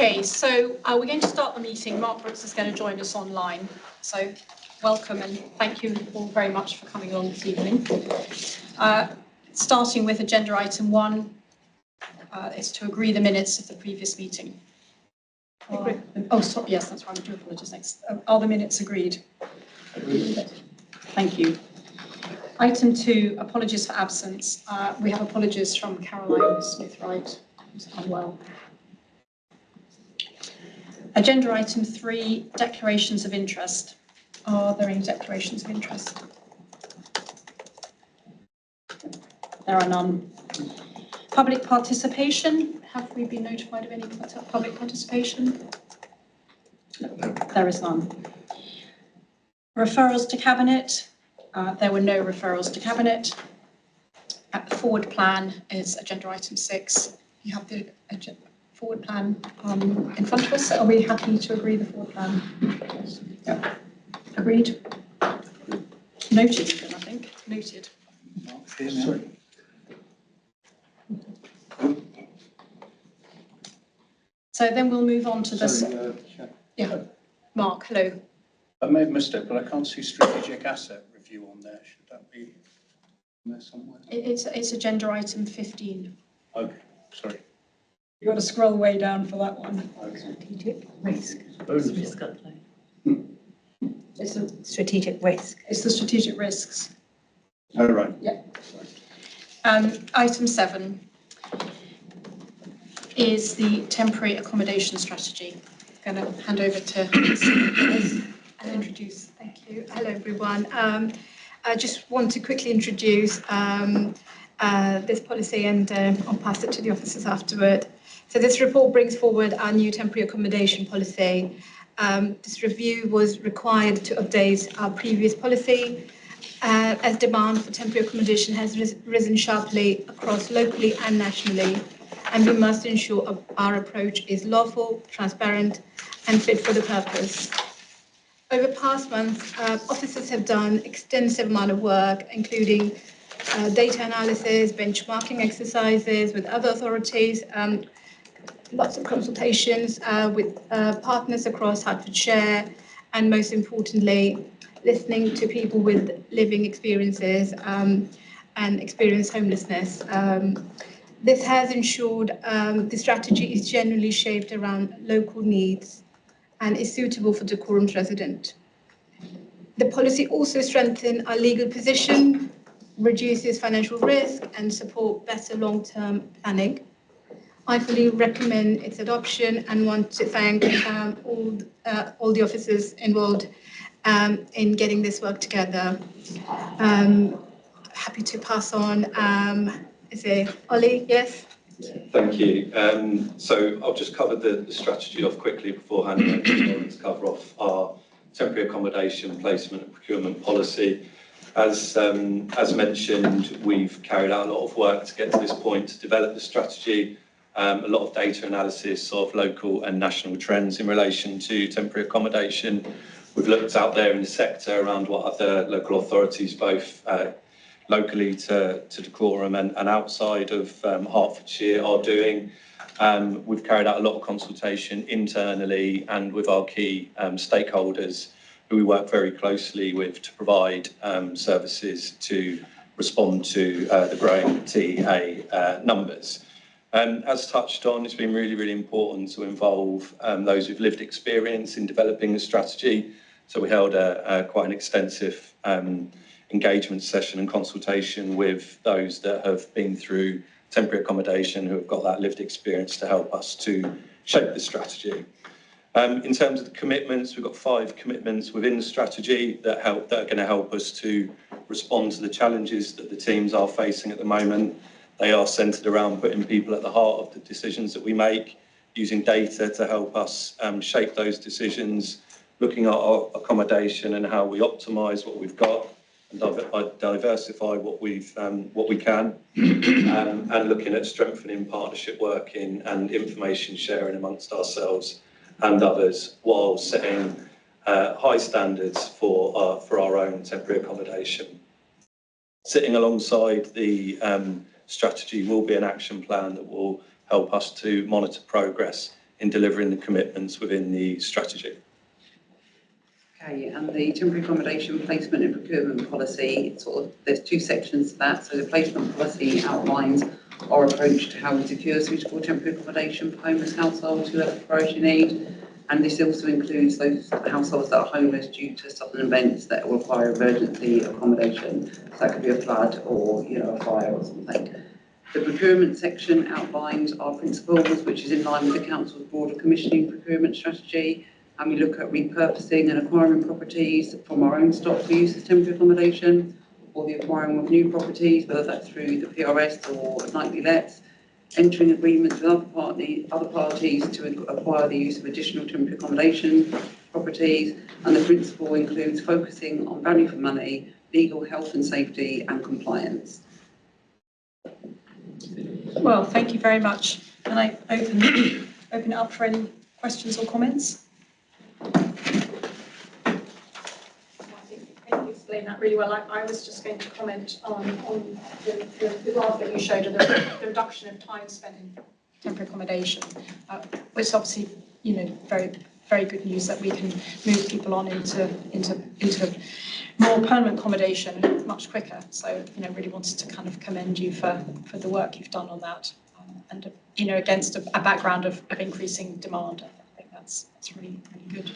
Okay, so we're going to start the meeting. Mark Brooks is going to join us online. So welcome and thank you all very much for coming along this evening. Starting with agenda item 1, is to agree the minutes of the previous meeting. Sorry, yes, that's right, I do apologise next. Are the minutes agreed? Agreed. Thank you. Item 2, apologies for absence. We have apologies from Caroline Smith-Wright, who's unwell. Agenda item 3, declarations of interest. Are there any declarations of interest? There are none. Public participation. Have we been notified of any public participation? No, there is none. Referrals to Cabinet. There were no referrals to Cabinet. The forward plan is agenda item 6. You have the forward plan in front of us. Are we happy to agree the forward plan? Yes. Yep. Agreed. Noted, then, I think. Noted. Sorry. So then we'll move on to this. Yeah. Mark, hello. I may have missed it, but I can't see strategic asset review on there. Should that be on there somewhere? It's agenda item 15. Okay, sorry. You've got to scroll way down for that one. Okay. Strategic risk. Risk It's a strategic risk. It's the strategic risks. Oh, right. Yeah. Item 7 is the temporary accommodation strategy. I'm going to hand over to Liz and introduce. Thank you. Hello, everyone. I just want to quickly introduce this policy and I'll pass it to the officers afterward. So this report brings forward our new temporary accommodation policy. This review was required to update our previous policy as demand for temporary accommodation has risen sharply across locally and nationally, and we must ensure our approach is lawful, transparent, and fit for the purpose. Over past months, officers have done extensive amount of work, including data analysis, benchmarking exercises with other authorities, lots of consultations with partners across Hertfordshire, and most importantly, listening to people with living experiences and experienced homelessness. This has ensured the strategy is generally shaped around local needs and is suitable for the Quorum's resident. The policy also strengthens our legal position, reduces financial risk, and support better long-term planning. I fully recommend its adoption and want to thank all the officers involved in getting this work together. Happy to pass on. Is it Ollie? Yes? Thank you. So I'll just cover the strategy off quickly before handing over to Lauren to cover off our temporary accommodation placement and procurement policy. As mentioned, we've carried out a lot of work to get to this point to develop the strategy, a lot of data analysis of local and national trends in relation to temporary accommodation. We've looked out there in the sector around what other local authorities, both locally to the Quorum and outside of Hertfordshire, are doing. We've carried out a lot of consultation internally and with our key stakeholders who we work very closely with to provide services to respond to the growing TEA numbers. As touched on, it's been really, really important to involve those with lived experience in developing the strategy. So we held quite an extensive engagement session and consultation with those that have been through temporary accommodation, who have got that lived experience to help us to shape the strategy. In terms of the commitments, we've got 5 commitments within the strategy that are going to help us to respond to the challenges that the teams are facing at the moment. They are centred around putting people at the heart of the decisions that we make, using data to help us shape those decisions, looking at our accommodation and how we optimise what we've got and diversify what we can, and looking at strengthening partnership working and information sharing amongst ourselves and others, while setting high standards for our own temporary accommodation. Sitting alongside the strategy will be an action plan that will help us to monitor progress in delivering the commitments within the strategy. Okay, and the temporary accommodation placement and procurement policy, there's two sections to that. So the placement policy outlines our approach to how we secure suitable temporary accommodation for homeless households who have priority need. And this also includes those households that are homeless due to sudden events that require emergency accommodation. So that could be a flood or, a fire or something. The procurement section outlines our principles, which is in line with the Council's broader commissioning procurement strategy. And we look at repurposing and acquiring properties from our own stock for use as temporary accommodation, or the acquiring of new properties, whether that's through the PRS or nightly lets, entering agreements with other parties to acquire the use of additional temporary accommodation properties. And the principle includes focusing on value for money, legal, health and safety, and compliance. Well, thank you very much. Can I open it up for any questions or comments? I think you explained that really well. I was just going to comment on the graph that you showed of the reduction of time spent in temporary accommodation, which is obviously, very, very good news that we can move people on into more permanent accommodation much quicker. So, really wanted to kind of commend you for the work you've done on that, and against a background of increasing demand. I think that's really, really good.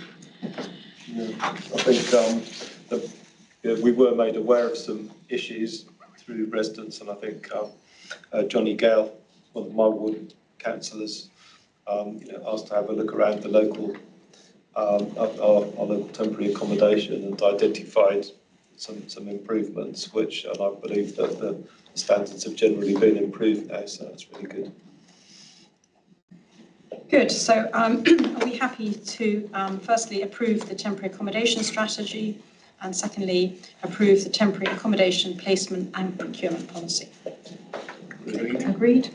Yeah, I think we were made aware of some issues through residents, and I think Johnny Gale, one of my ward councillors, asked to have a look around the local our local temporary accommodation and identified some improvements, and I believe that the standards have generally been improved now, so that's really good. Good. So are we happy to firstly approve the temporary accommodation strategy, and secondly approve the temporary accommodation placement and procurement policy? Agreed.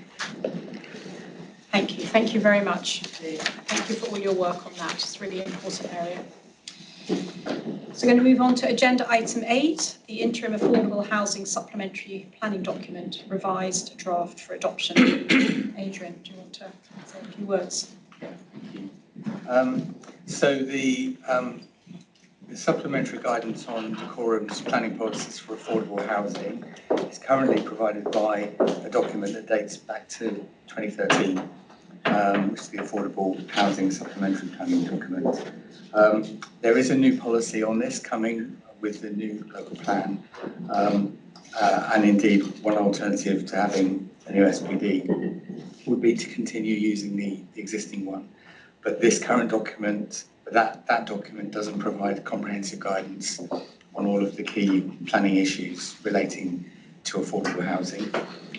Thank you. Thank you very much. Thank you for all your work on that. It's a really important area. So we're going to move on to agenda item 8, the Interim Affordable Housing Supplementary Planning Document, revised draft for adoption. Adrian, do you want to say a few words? So the supplementary guidance on Decorum's planning policies for affordable housing is currently provided by a document that dates back to 2013, which is the Affordable Housing Supplementary Planning Document. There is a new policy on this coming with the new local plan, and indeed one alternative to having a new SPD would be to continue using the existing one. But this current document, that document doesn't provide comprehensive guidance on all of the key planning issues relating to affordable housing.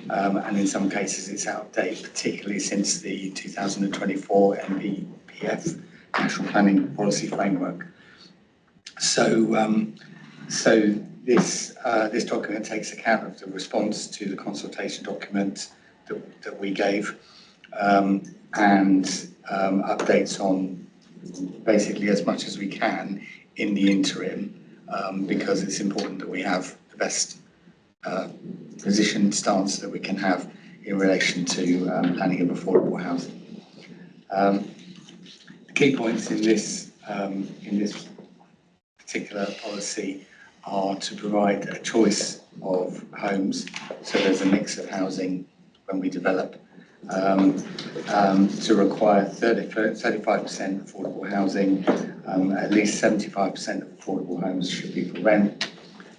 And in some cases it's out of date, particularly since the 2024 NPPF, National Planning Policy Framework. So this document takes account of the response to the consultation document that we gave, and updates on basically as much as we can in the interim, because it's important that we have the best positioned stance that we can have in relation to planning of affordable housing. The key points in this particular policy are to provide a choice of homes, so there's a mix of housing when we develop, to require 35% affordable housing, at least 75% of affordable homes should be for rent,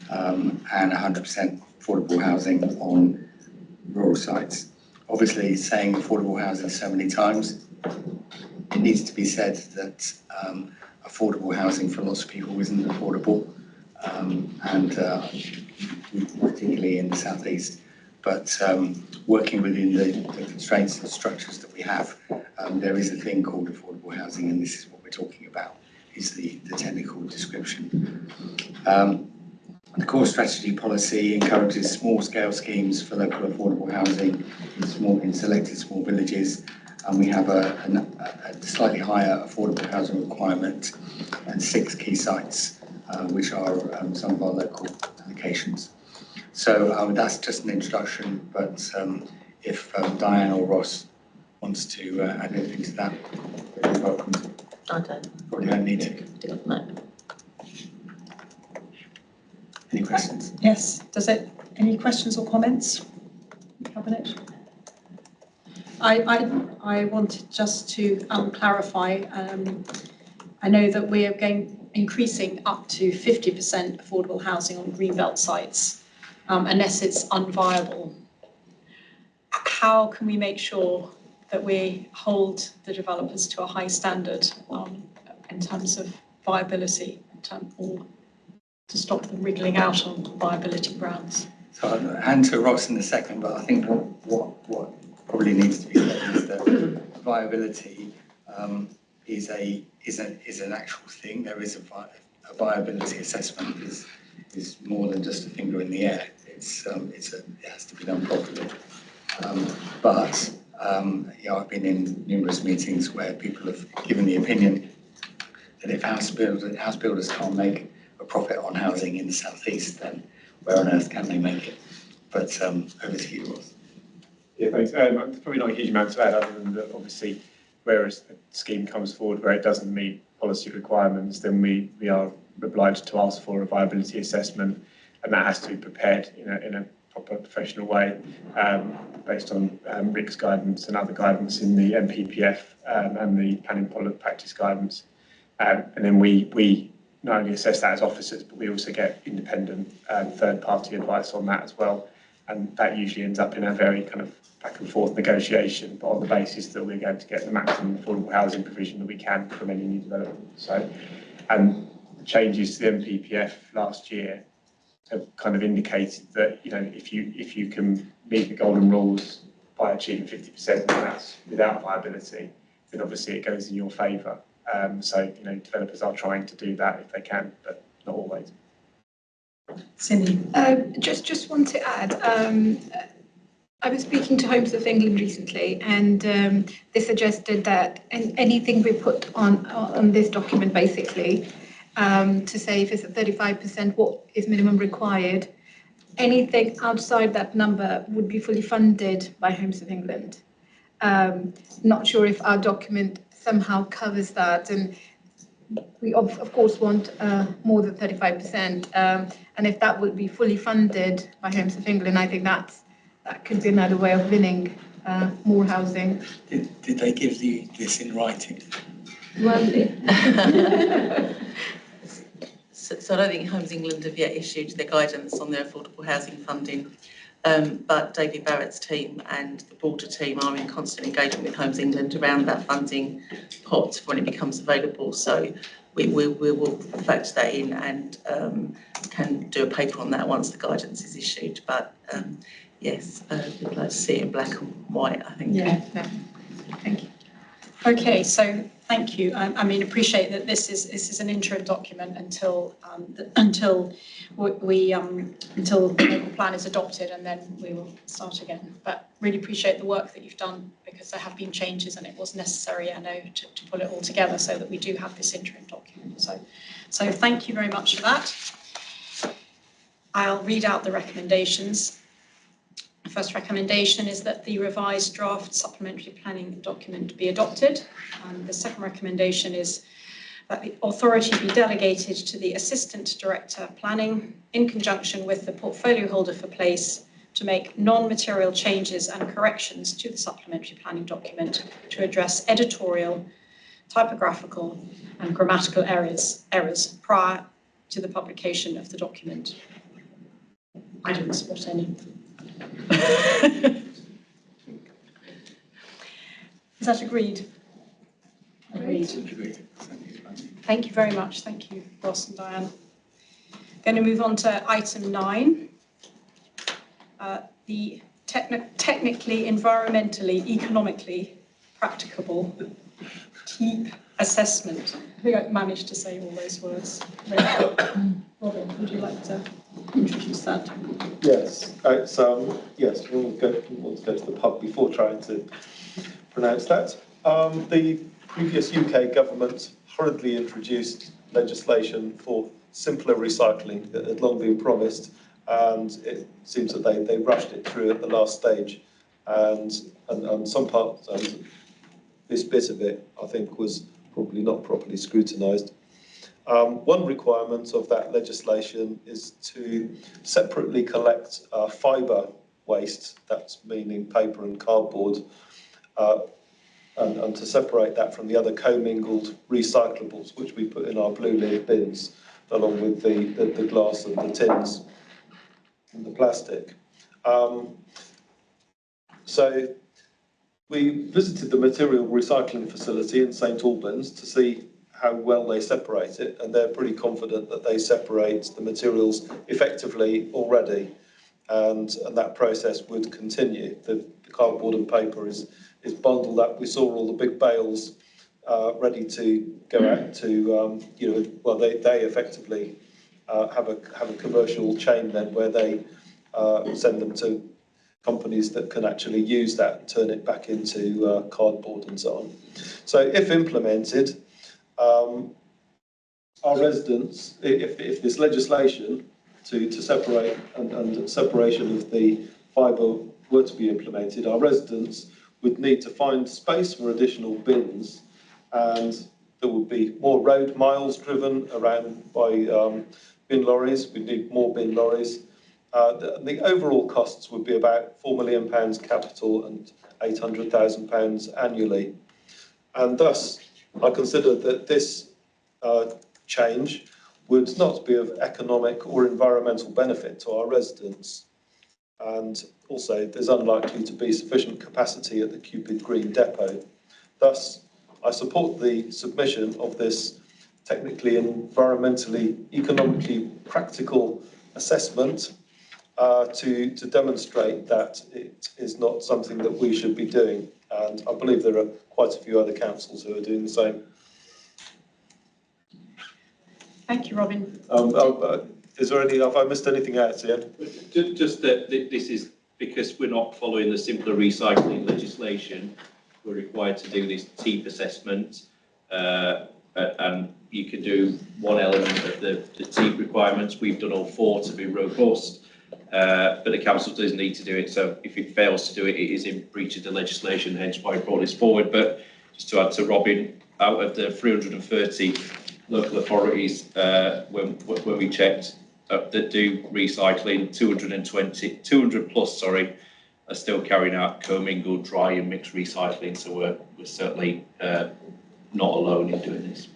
and 100% affordable housing on rural sites. Obviously, saying affordable housing so many times, it needs to be said that affordable housing for lots of people isn't affordable, and particularly in the southeast. But working within the constraints and structures that we have, there is a thing called affordable housing, and this is what we're talking about, is the technical description. The core strategy policy encourages small-scale schemes for local affordable housing in selected small villages, and we have a slightly higher affordable housing requirement and 6 key sites, which are some of our local locations. So that's just an introduction, but if Diane or Ross wants to add anything to that, you're welcome to. I don't. Probably don't need to. No. Any questions? Yes, any questions or comments? Cabinet? I wanted just to clarify, I know that we are increasing up to 50% affordable housing on greenbelt sites, unless it's unviable. How can we make sure that we hold the developers to a high standard in terms of viability, or to stop them wriggling out on viability grounds? So I'll hand to Ross in a second, but I think what probably needs to be said is that viability is an actual thing. There is a viability assessment is more than just a finger in the air. It has to be done properly. I've been in numerous meetings where people have given the opinion that if house builders can't make a profit on housing in the southeast, then where on earth can they make it? But over to you, Ross. Yeah, thanks. Probably not a huge amount to add, other than that obviously where a scheme comes forward where it doesn't meet policy requirements, then we are obliged to ask for a viability assessment, and that has to be prepared in a proper professional way, based on RICS guidance and other guidance in the MPPF and the planning practice guidance. And then we not only assess that as officers, but we also get independent third-party advice on that as well. And that usually ends up in a very kind of back and forth negotiation, but on the basis that we're going to get the maximum affordable housing provision that we can from any new development. So, and the changes to the MPPF last year have kind of indicated that, if you can meet the golden rules by achieving 50%, and that's without viability, then obviously it goes in your favour. So, developers are trying to do that if they can, but not always. Cindy? Just want to add, I was speaking to Homes of England recently, and they suggested that anything we put on this document, basically, to say if it's at 35%, what is minimum required, anything outside that number would be fully funded by Homes of England. Not sure if our document somehow covers that, and we of course want more than 35%, and if that would be fully funded by Homes of England, I think that could be another way of winning more housing. Did they give this in writing? Well, So I don't think Homes England have yet issued their guidance on their affordable housing funding, but David Barrett's team and the broader team are in constant engagement with Homes England around that funding pot when it becomes available. So we will factor that in and can do a paper on that once the guidance is issued. But yes, we'd like to see it in black and white, I think. Yeah, thank you. Okay, so thank you. I mean, appreciate that this is an interim document until the local plan is adopted, and then we will start again. But really appreciate the work that you've done, because there have been changes and it was necessary, I know, to pull it all together so that we do have this interim document. So thank you very much for that. I'll read out the recommendations. The first recommendation is that the revised draft supplementary planning document be adopted. The second recommendation is that the authority be delegated to the Assistant Director Planning in conjunction with the portfolio holder for place to make non-material changes and corrections to the supplementary planning document to address editorial, typographical and grammatical errors prior to the publication of the document. I didn't spot any. Is that agreed? Agreed. Thank you very much. Thank you, Ross and Diane. Going to move on to item 9. The technically, environmentally, economically practicable TEEP assessment. I think I managed to say all those words. Robin, would you like to introduce that? Yes, yes, we'll want to go to the pub before trying to pronounce that. The previous UK government hurriedly introduced legislation for simpler recycling that had long been promised, and it seems that they rushed it through at the last stage. and some parts, this bit of it, I think, was probably not properly scrutinised. One requirement of that legislation is to separately collect fibre waste, that's meaning paper and cardboard, and to separate that from the other commingled recyclables, which we put in our blue lid bins, along with the glass and the tins and the plastic. So we visited the material recycling facility in St Albans to see how well they separate it, and they're pretty confident that they separate the materials effectively already, and that process would continue. The cardboard and paper is bundled up. We saw all the big bales ready to go out to, well, they effectively have a commercial chain then where they send them to companies that can actually use that and turn it back into cardboard and so on. So if implemented, our residents, if this legislation to separate and separation of the fibre were to be implemented, our residents would need to find space for additional bins, and there would be more road miles driven around by bin lorries. We'd need more bin lorries. The overall costs would be about £4 million capital and £800,000 annually. And thus, I consider that this change would not be of economic or environmental benefit to our residents. And also, there's unlikely to be sufficient capacity at the Cupid Green depot. Thus, I support the submission of this technically, environmentally, economically practical assessment to demonstrate that it is not something that we should be doing. And I believe there are quite a few other councils who are doing the same. Thank you, Robin. Is there any, have I missed anything out, Ian? Just that this is because we're not following the simpler recycling legislation, we're required to do this TEEP assessment, and you can do one element of the TEEP requirements. We've done all four to be robust, but the council does need to do it. So if it fails to do it, it is in breach of the legislation, hence why I brought this forward. But just to add to Robin, out of the 330 local authorities, when we checked, that do recycling, 200 plus, are still carrying out commingled, dry and mixed recycling. So we're certainly not alone in doing this.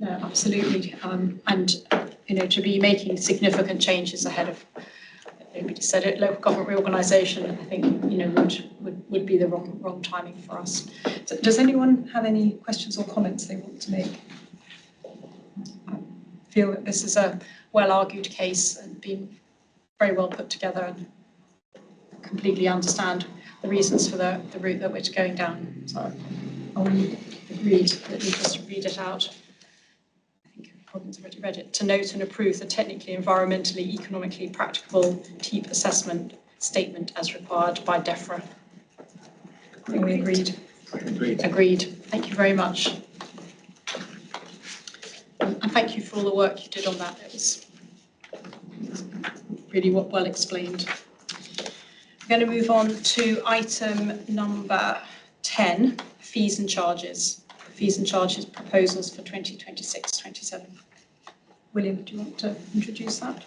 No, absolutely. And, to be making significant changes ahead of, nobody said it, local government reorganisation, I think, would be the wrong timing for us. So does anyone have any questions or comments they want to make? I feel that this is a well-argued case and been very well put together, and completely understand the reasons for the route that we're going down. So I agreed that we just read it out. I think Robin's already read it. To note and approve the technically, environmentally, economically practicable TEEP assessment statement as required by DEFRA. I think we agreed. Agreed. Thank you very much. And thank you for all the work you did on that. It was really well explained. We're going to move on to item number 10, fees and charges. Fees and charges proposals for 2026-27. William, do you want to introduce that?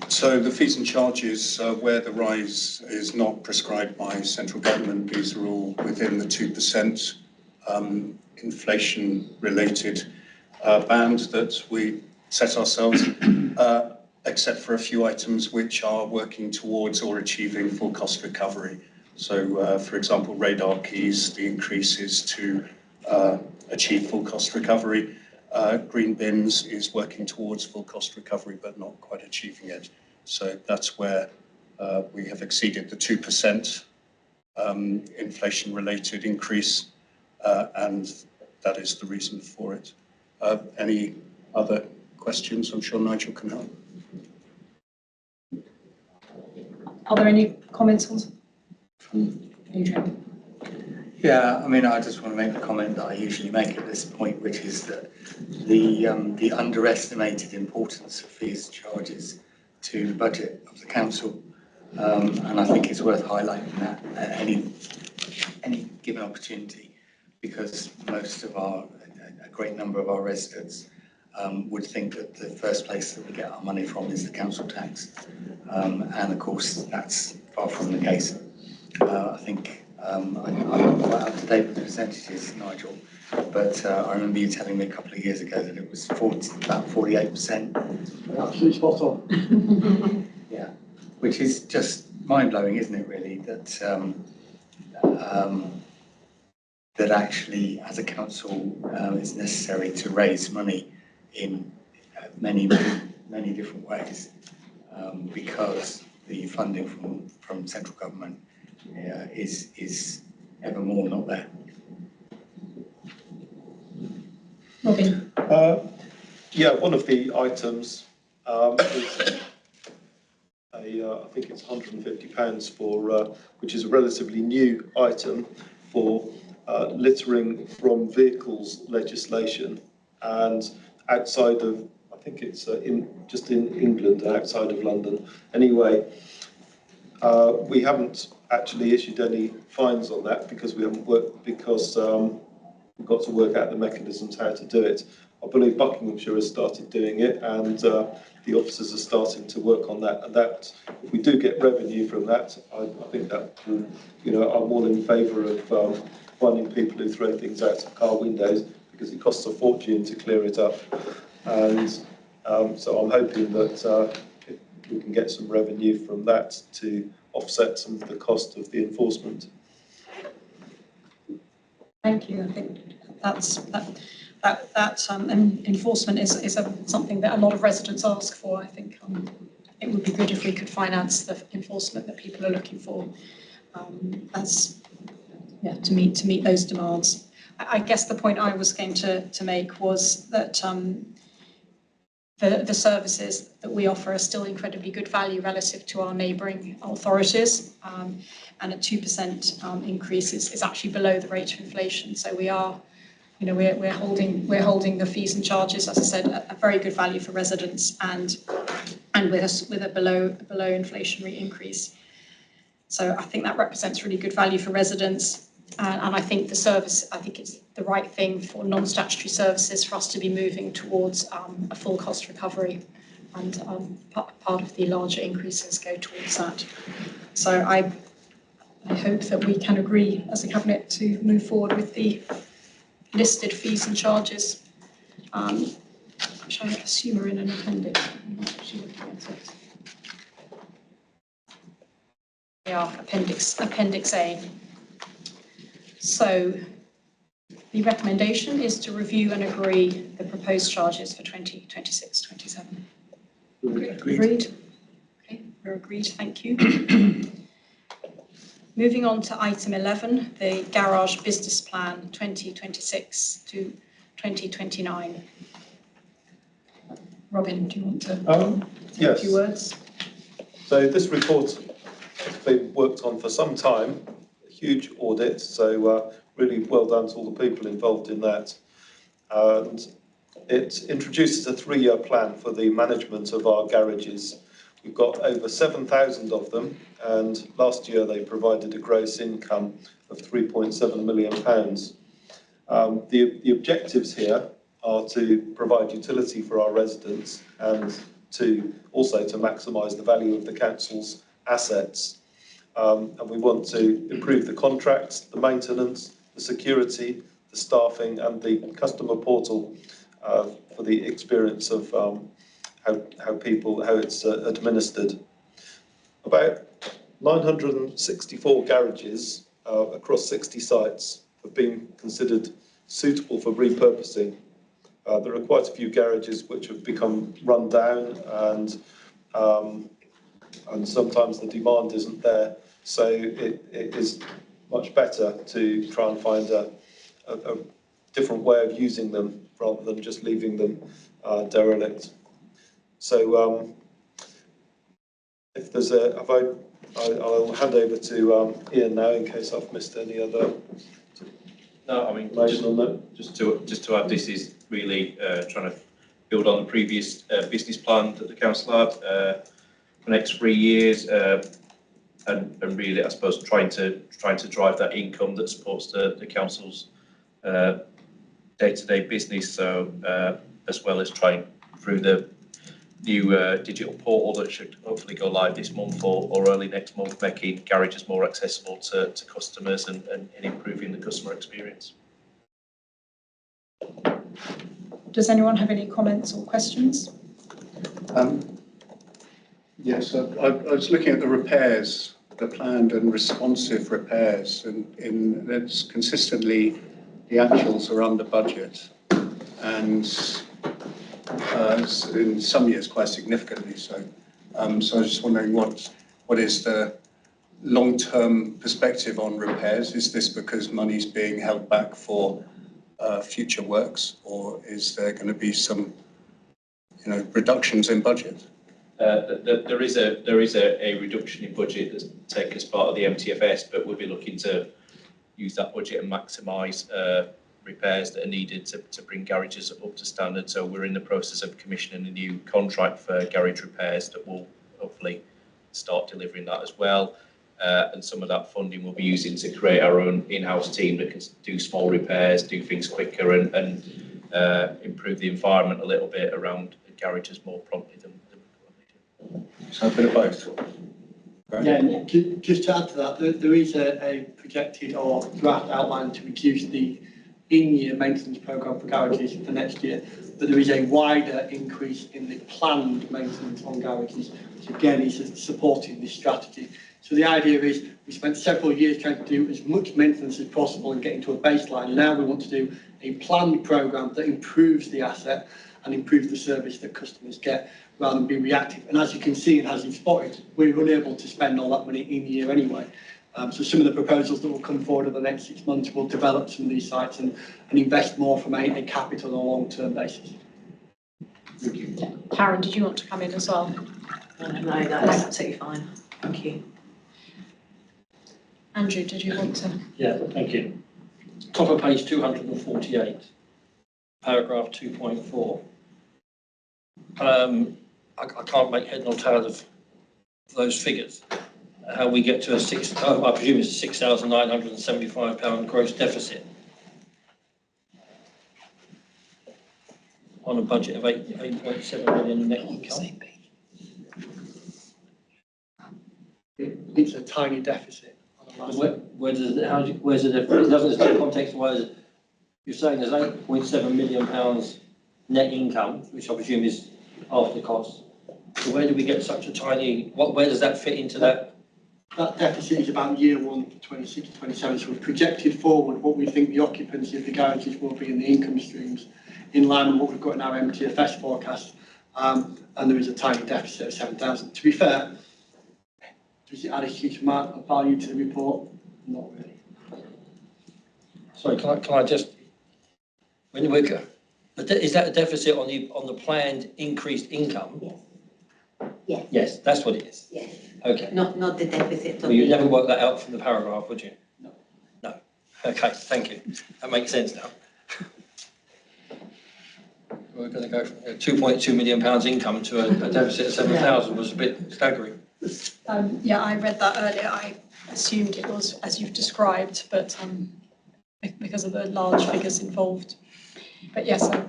So the fees and charges, where the rise is not prescribed by central government, these are all within the 2% inflation-related band that we set ourselves, except for a few items which are working towards or achieving full cost recovery. So, for example, radar keys, the increase is to achieve full cost recovery. Green bins is working towards full cost recovery, but not quite achieving it. So that's where we have exceeded the 2% inflation-related increase, and that is the reason for it. Any other questions? I'm sure Nigel can help. Are there any comments from Adrian? Yeah, I mean, I just want to make the comment that I usually make at this point, which is that the underestimated importance of fees and charges to the budget of the council. And I think it's worth highlighting that at any given opportunity, because a great number of our residents would think that the first place that we get our money from is the council tax. And of course, that's far from the case. I think I'm quite up to date with the percentages, Nigel, but I remember you telling me a couple of years ago that it was about 48%. Absolutely spot on. Yeah, which is just mind-blowing, isn't it, really, that that actually, as a council, it's necessary to raise money in many different ways, because the funding from central government is ever more not there. Robin? Yeah, one of the items is I think it's £150 for, which is a relatively new item for littering from vehicles legislation, and outside of, I think it's just in England, outside of London. Anyway, we haven't actually issued any fines on that because we haven't worked, because we've got to work out the mechanisms how to do it. I believe Buckinghamshire has started doing it, and the officers are starting to work on that. And that, if we do get revenue from that, I think that will, I'm all in favour of finding people who throw things out of car windows, because it costs a fortune to clear it up. And so I'm hoping that we can get some revenue from that to offset some of the cost of the enforcement. Thank you. I think that enforcement is something that a lot of residents ask for. I think it would be good if we could finance the enforcement that people are looking for, to meet those demands. I guess the point I was going to make was that the services that we offer are still incredibly good value relative to our neighbouring authorities, and a 2% increase is actually below the rate of inflation. So we are, we're holding the fees and charges, as I said, a very good value for residents, and with a below inflationary increase. So I think that represents really good value for residents. And I think it's the right thing for non-statutory services for us to be moving towards a full cost recovery, and part of the larger increases go towards that. So I hope that we can agree as a cabinet to move forward with the listed fees and charges, which I assume are in an appendix. I'm not actually looking at it. They are Appendix A. So the recommendation is to review and agree the proposed charges for 2026-27. Agreed? Okay, we're agreed, thank you. Moving on to item 11, the garage business plan 2026 to 2029. Robin, do you want to say a few words? So this report has been worked on for some time. Huge audit, so really well done to all the people involved in that. And it introduces a 3-year plan for the management of our garages. We've got over 7,000 of them, and last year they provided a gross income of £3.7 million. The objectives here are to provide utility for our residents, and also to maximise the value of the council's assets. And we want to improve the contracts, the maintenance, the security, the staffing, and the customer portal for the experience of how it's administered. About 964 garages across 60 sites have been considered suitable for repurposing. There are quite a few garages which have become run down, and sometimes the demand isn't there. So it is much better to try and find a different way of using them rather than just leaving them derelict. So if there's I'll hand over to Ian now in case I've missed any other. No, I mean, just to add, this is really trying to build on the previous business plan that the council had for the next 3 years. and really, I suppose, trying to drive that income that supports the council's day-to-day business. So as well as trying through the new digital portal that should hopefully go live this month or early next month, making garages more accessible to customers and improving the customer experience. Does anyone have any comments or questions? Yes, I was looking at the repairs, the planned and responsive repairs, and that's consistently the actuals are under budget, and in some years quite significantly so. So I was just wondering what is the long-term perspective on repairs? Is this because money's being held back for future works, or is there going to be some, reductions in budget? There is a reduction in budget that's taken as part of the MTFS, but we'll be looking to use that budget and maximise repairs that are needed to bring garages up to standard. So we're in the process of commissioning a new contract for garage repairs that will hopefully start delivering that as well. And some of that funding we'll be using to create our own in-house team that can do small repairs, do things quicker, and improve the environment a little bit around garages more promptly than we do. So a bit of both. Right. Yeah, just to add to that, there is a projected or draft outline to reduce the in-year maintenance programme for garages for next year, but there is a wider increase in the planned maintenance on garages, which again is supporting this strategy. So the idea is we spent several years trying to do as much maintenance as possible and getting to a baseline, and now we want to do a planned programme that improves the asset and improves the service that customers get, rather than being reactive. And as you can see, and as you've spotted, we're unable to spend all that money in year anyway. So some of the proposals that will come forward in the next 6 months will develop some of these sites and invest more from a capital or long-term basis. Thank you. Yeah. Karen, did you want to come in as well? No, that's absolutely fine. Thank you. Andrew, did you want to? Yeah, thank you. Top of page 248, paragraph 2.4. I can't make head nor tail of those figures. How we get to I presume it's a £6,975 gross deficit on a budget of 8.7 million net income. It's a tiny deficit. Where's the difference? It doesn't in context where you're saying there's £8.7 million net income, which I presume is after costs. So where do we get such a tiny? Where does that fit into that? That deficit is about year 1 to 26 to 27. So we've projected forward what we think the occupancy of the garages will be in the income streams, in line with what we've got in our MTFS forecast. And there is a tiny deficit of 7,000. To be fair, does it add a huge amount of value to the report? Not really. Sorry, can I just, when we go, is that a deficit on the planned increased income? Yes. Yes. Yes, that's what it is. Yes. Okay. Not the deficit. Well, you'd never work that out from the paragraph, would you? No. No. Okay, thank you. That makes sense now. We're going to go from £2.2 million income to a deficit of 7,000 was a bit staggering. Yeah, I read that earlier. I assumed it was as you've described, but because of the large figures involved. But yes, I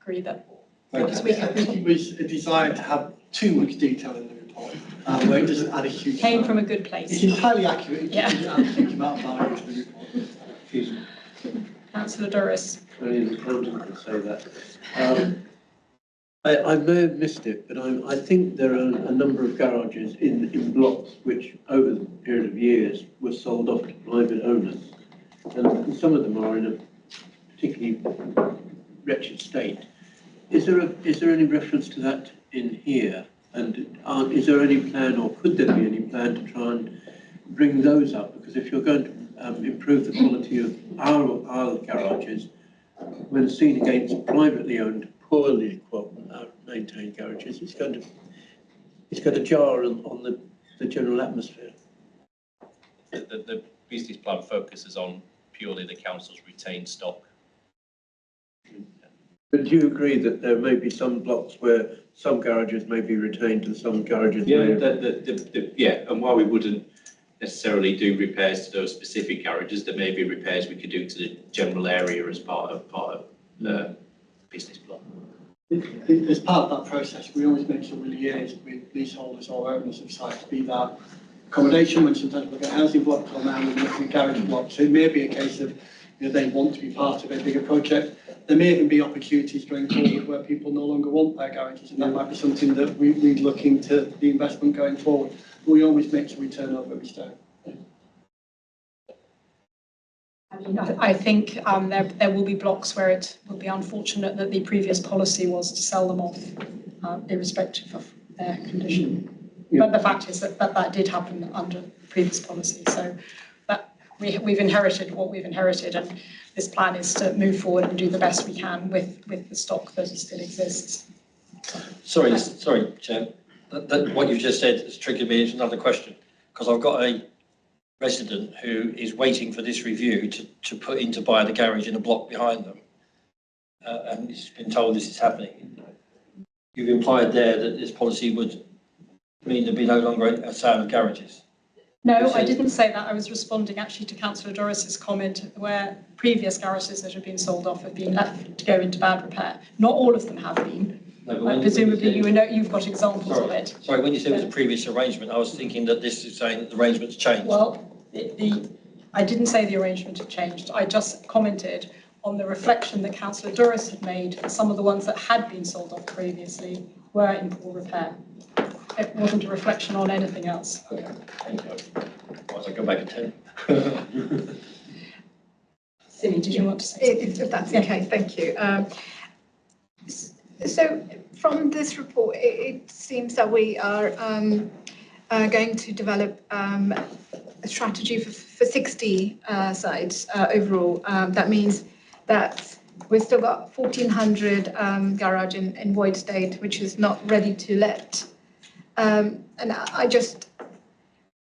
agree that. I think it was a desire to have too much detail in the report, where it doesn't add a huge Came amount. from a good place. It's entirely accurate. It doesn't add a huge amount of value to the report. Excuse me. Councillor Doris. Only an accountant could say that. I may have missed it, but I think there are a number of garages in blocks which, over the period of years, were sold off to private owners, and some of them are in a particularly wretched state. Is there any reference to that in here? And is there any plan, or could there be any plan, to try and bring those up? Because if you're going to improve the quality of our garages, when seen against privately owned, poorly maintained garages, it's going to jar on the general atmosphere. The business plan focuses on purely the council's retained stock. But do you agree that there may be some blocks where some garages may be retained and some garages may? Yeah, and why we wouldn't necessarily do repairs to those specific garages. There may be repairs we could do to the general area as part of the business plan. As part of that process, we always make sure we liaise with leaseholders or owners of sites, be that accommodation, when sometimes we look at housing blocks, or now we're looking at garage blocks. So it may be a case of, you know, they want to be part of a bigger project. There may even be opportunities going forward where people no longer want their garages, and that might be something that we look into the investment going forward. But we always make sure we turn over every stone. I mean, I think there will be blocks where it will be unfortunate that the previous policy was to sell them off, irrespective of their condition. Yeah. But the fact is that did happen under the previous policy. So that we've inherited what we've inherited, and this plan is to move forward and do the best we can with the stock that still exists. Sorry, Chair. What you've just said has triggered me into another question, because I've got a resident who is waiting for this review to buy the garage in a block behind them, and he's been told this is happening. You've implied there that this policy would mean there'd be no longer a sale of garages. No, I didn't say that. I was responding actually to Councillor Doris's comment where previous garages that have been sold off have been left to go into bad repair. Not all of them have been. No, presumably you've got examples of it. Sorry, when you said it was a previous arrangement, I was thinking that this is saying that the arrangement's changed. Well, I didn't say the arrangement had changed. I just commented on the reflection that Councillor Doris had made. Some of the ones that had been sold off previously were in poor repair. It wasn't a reflection on anything else. Okay, thank you. Once I go back to 10. Silly, did you want to say if that's okay, thank you. So from this report, it seems that we are going to develop a strategy for 60 sites overall. That means that we've still got 1,400 garage in void state, which is not ready to let. And I just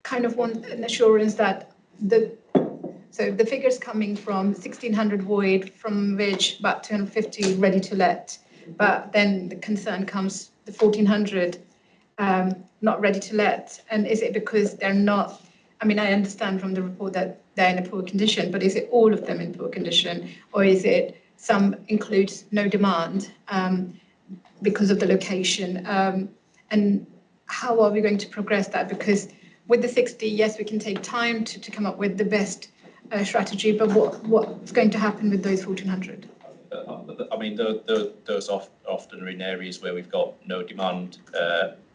kind of want an assurance that the figures coming from 1,600 void, from which about 250 ready to let, but then the concern comes the 1,400 not ready to let. And is it because they're not, I mean, I understand from the report that they're in a poor condition, but is it all of them in poor condition, or is it some includes no demand because of the location? And how are we going to progress that? Because with the 60, yes, we can take time to come up with the best strategy, but what's going to happen with those 1,400? I mean, those often are in areas where we've got no demand.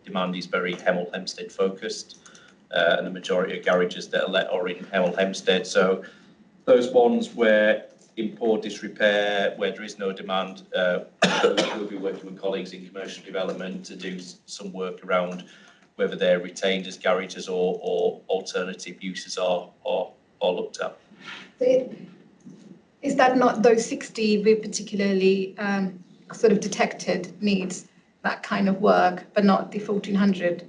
Demand is very Hemel Hempstead focused, and the majority of garages that are let are in Hemel Hempstead. So those ones where in poor disrepair, where there is no demand, we'll be working with colleagues in commercial development to do some work around whether they're retained as garages or alternative uses are looked at. Is that not those 60 we particularly sort of detected needs that kind of work, but not the 1,400?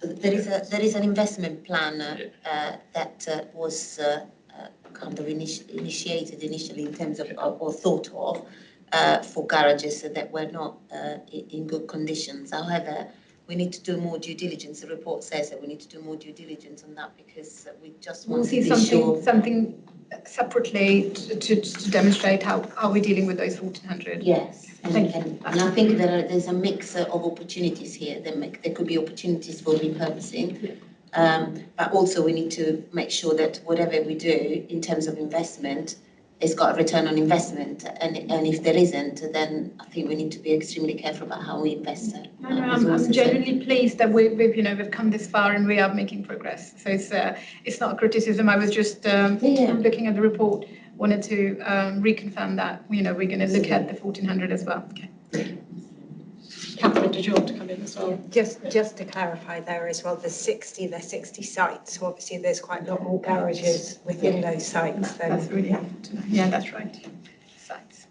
So there is an investment plan that was kind of initiated initially in terms of or thought of for garages that were not in good conditions. However, we need to do more due diligence. The report says that we need to do more due diligence on that, because we just want to be sure. Something separately to demonstrate how we're dealing with those 1,400. Yes, and I think there's a mix of opportunities here. There could be opportunities for repurposing, but also we need to make sure that whatever we do in terms of investment, it's got a return on investment, and if there isn't, then I think we need to be extremely careful about how we invest. I'm genuinely pleased that we've come this far and we are making progress. So it's not a criticism. I was just looking at the report, wanted to reconfirm that we're going to look at the 1,400 as well. Okay. Catherine, did you want to come in as well? Just to clarify there as well, they're 60 sites, so obviously there's quite a lot more garages within those sites. That's really helpful to know. Yeah, that's right. Sites.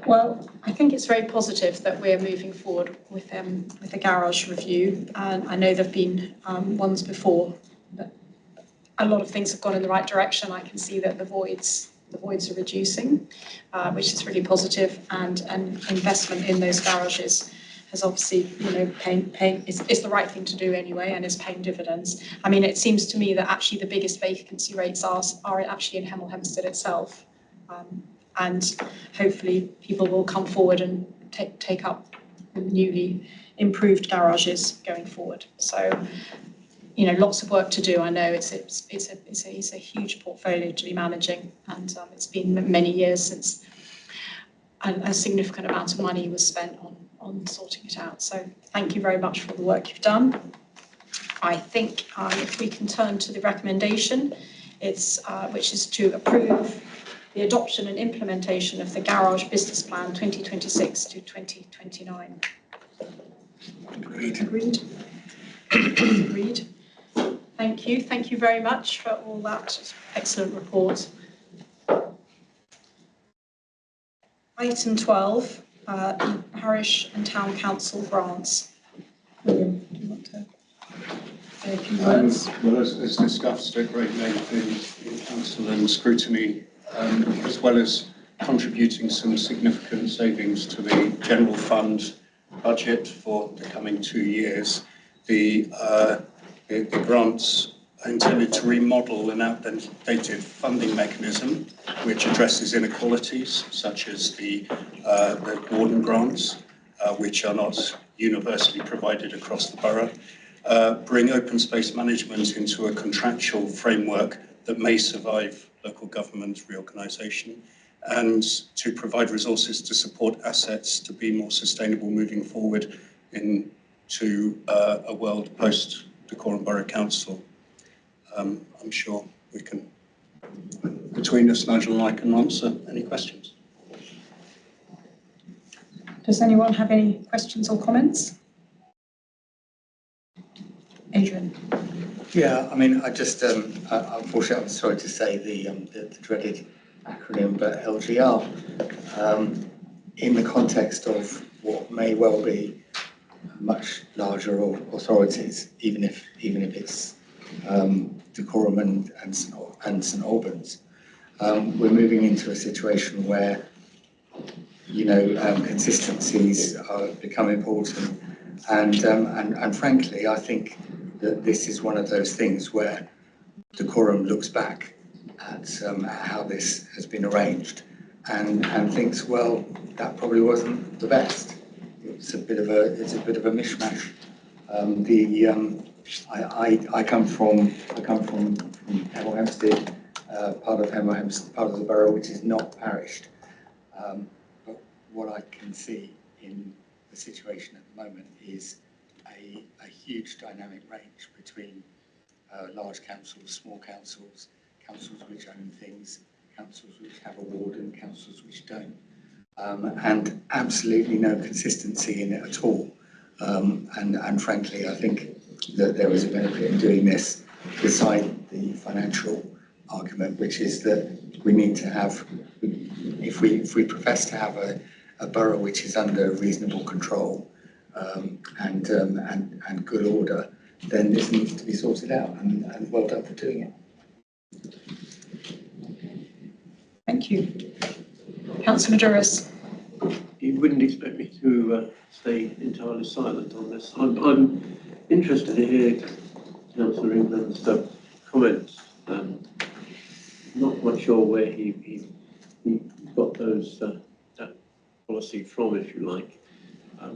Well, I think it's very positive that we're moving forward with the garage review. And I know there have been ones before, but a lot of things have gone in the right direction. I can see that the voids are reducing, which is really positive, and investment in those garages has obviously, it's the right thing to do anyway, and is paying dividends. I mean, it seems to me that actually the biggest vacancy rates are actually in Hemel Hempstead itself. And hopefully people will come forward and take up newly improved garages going forward. So, lots of work to do. I know it's a huge portfolio to be managing, and it's been many years since a significant amount of money was spent on sorting it out. So thank you very much for the work you've done. I think if we can turn to the recommendation, which is to approve the adoption and implementation of the Garage Business Plan 2026 to 2029. Agreed. Agreed. Thank you. Thank you very much for all that excellent report. Item 12, Parish and Town Council grants. William, do you want to say a few words? Well, as discussed at great length in council and scrutiny, as well as contributing some significant savings to the general fund budget for the coming 2 years, the grants are intended to remodel an outdated funding mechanism which addresses inequalities such as the warden grants, which are not universally provided across the borough, bring open space management into a contractual framework that may survive local government reorganisation, and to provide resources to support assets to be more sustainable moving forward into a world post Dacorum Borough Council. I'm sure we can, between us, Nigel and I, can answer any questions. Does anyone have any questions or comments? Adrian. Yeah, I mean, I just, unfortunately, I'm sorry to say the dreaded acronym, but LGR, in the context of what may well be much larger authorities, even if it's Dacorum and St Albans, we're moving into a situation where consistencies become important, and frankly, I think that this is one of those things where Dacorum looks back at how this has been arranged and thinks, well, that probably wasn't the best. It's a bit of a mishmash. I come from Hemel Hempstead, part of Hemel Hempstead, part of the borough which is not parished. But what I can see in the situation at the moment is a huge dynamic range between large councils, small councils, councils which own things, councils which have a warden, councils which don't, and absolutely no consistency in it at all. And frankly, I think that there is a benefit in doing this beside the financial argument, which is that we need to have, if we profess to have a borough which is under reasonable control and good order, then this needs to be sorted out, and well done for doing it. Thank you. Councillor Duras. You wouldn't expect me to stay entirely silent on this. I'm interested to hear Councillor England's comments. Not quite sure where he got that policy from, if you like,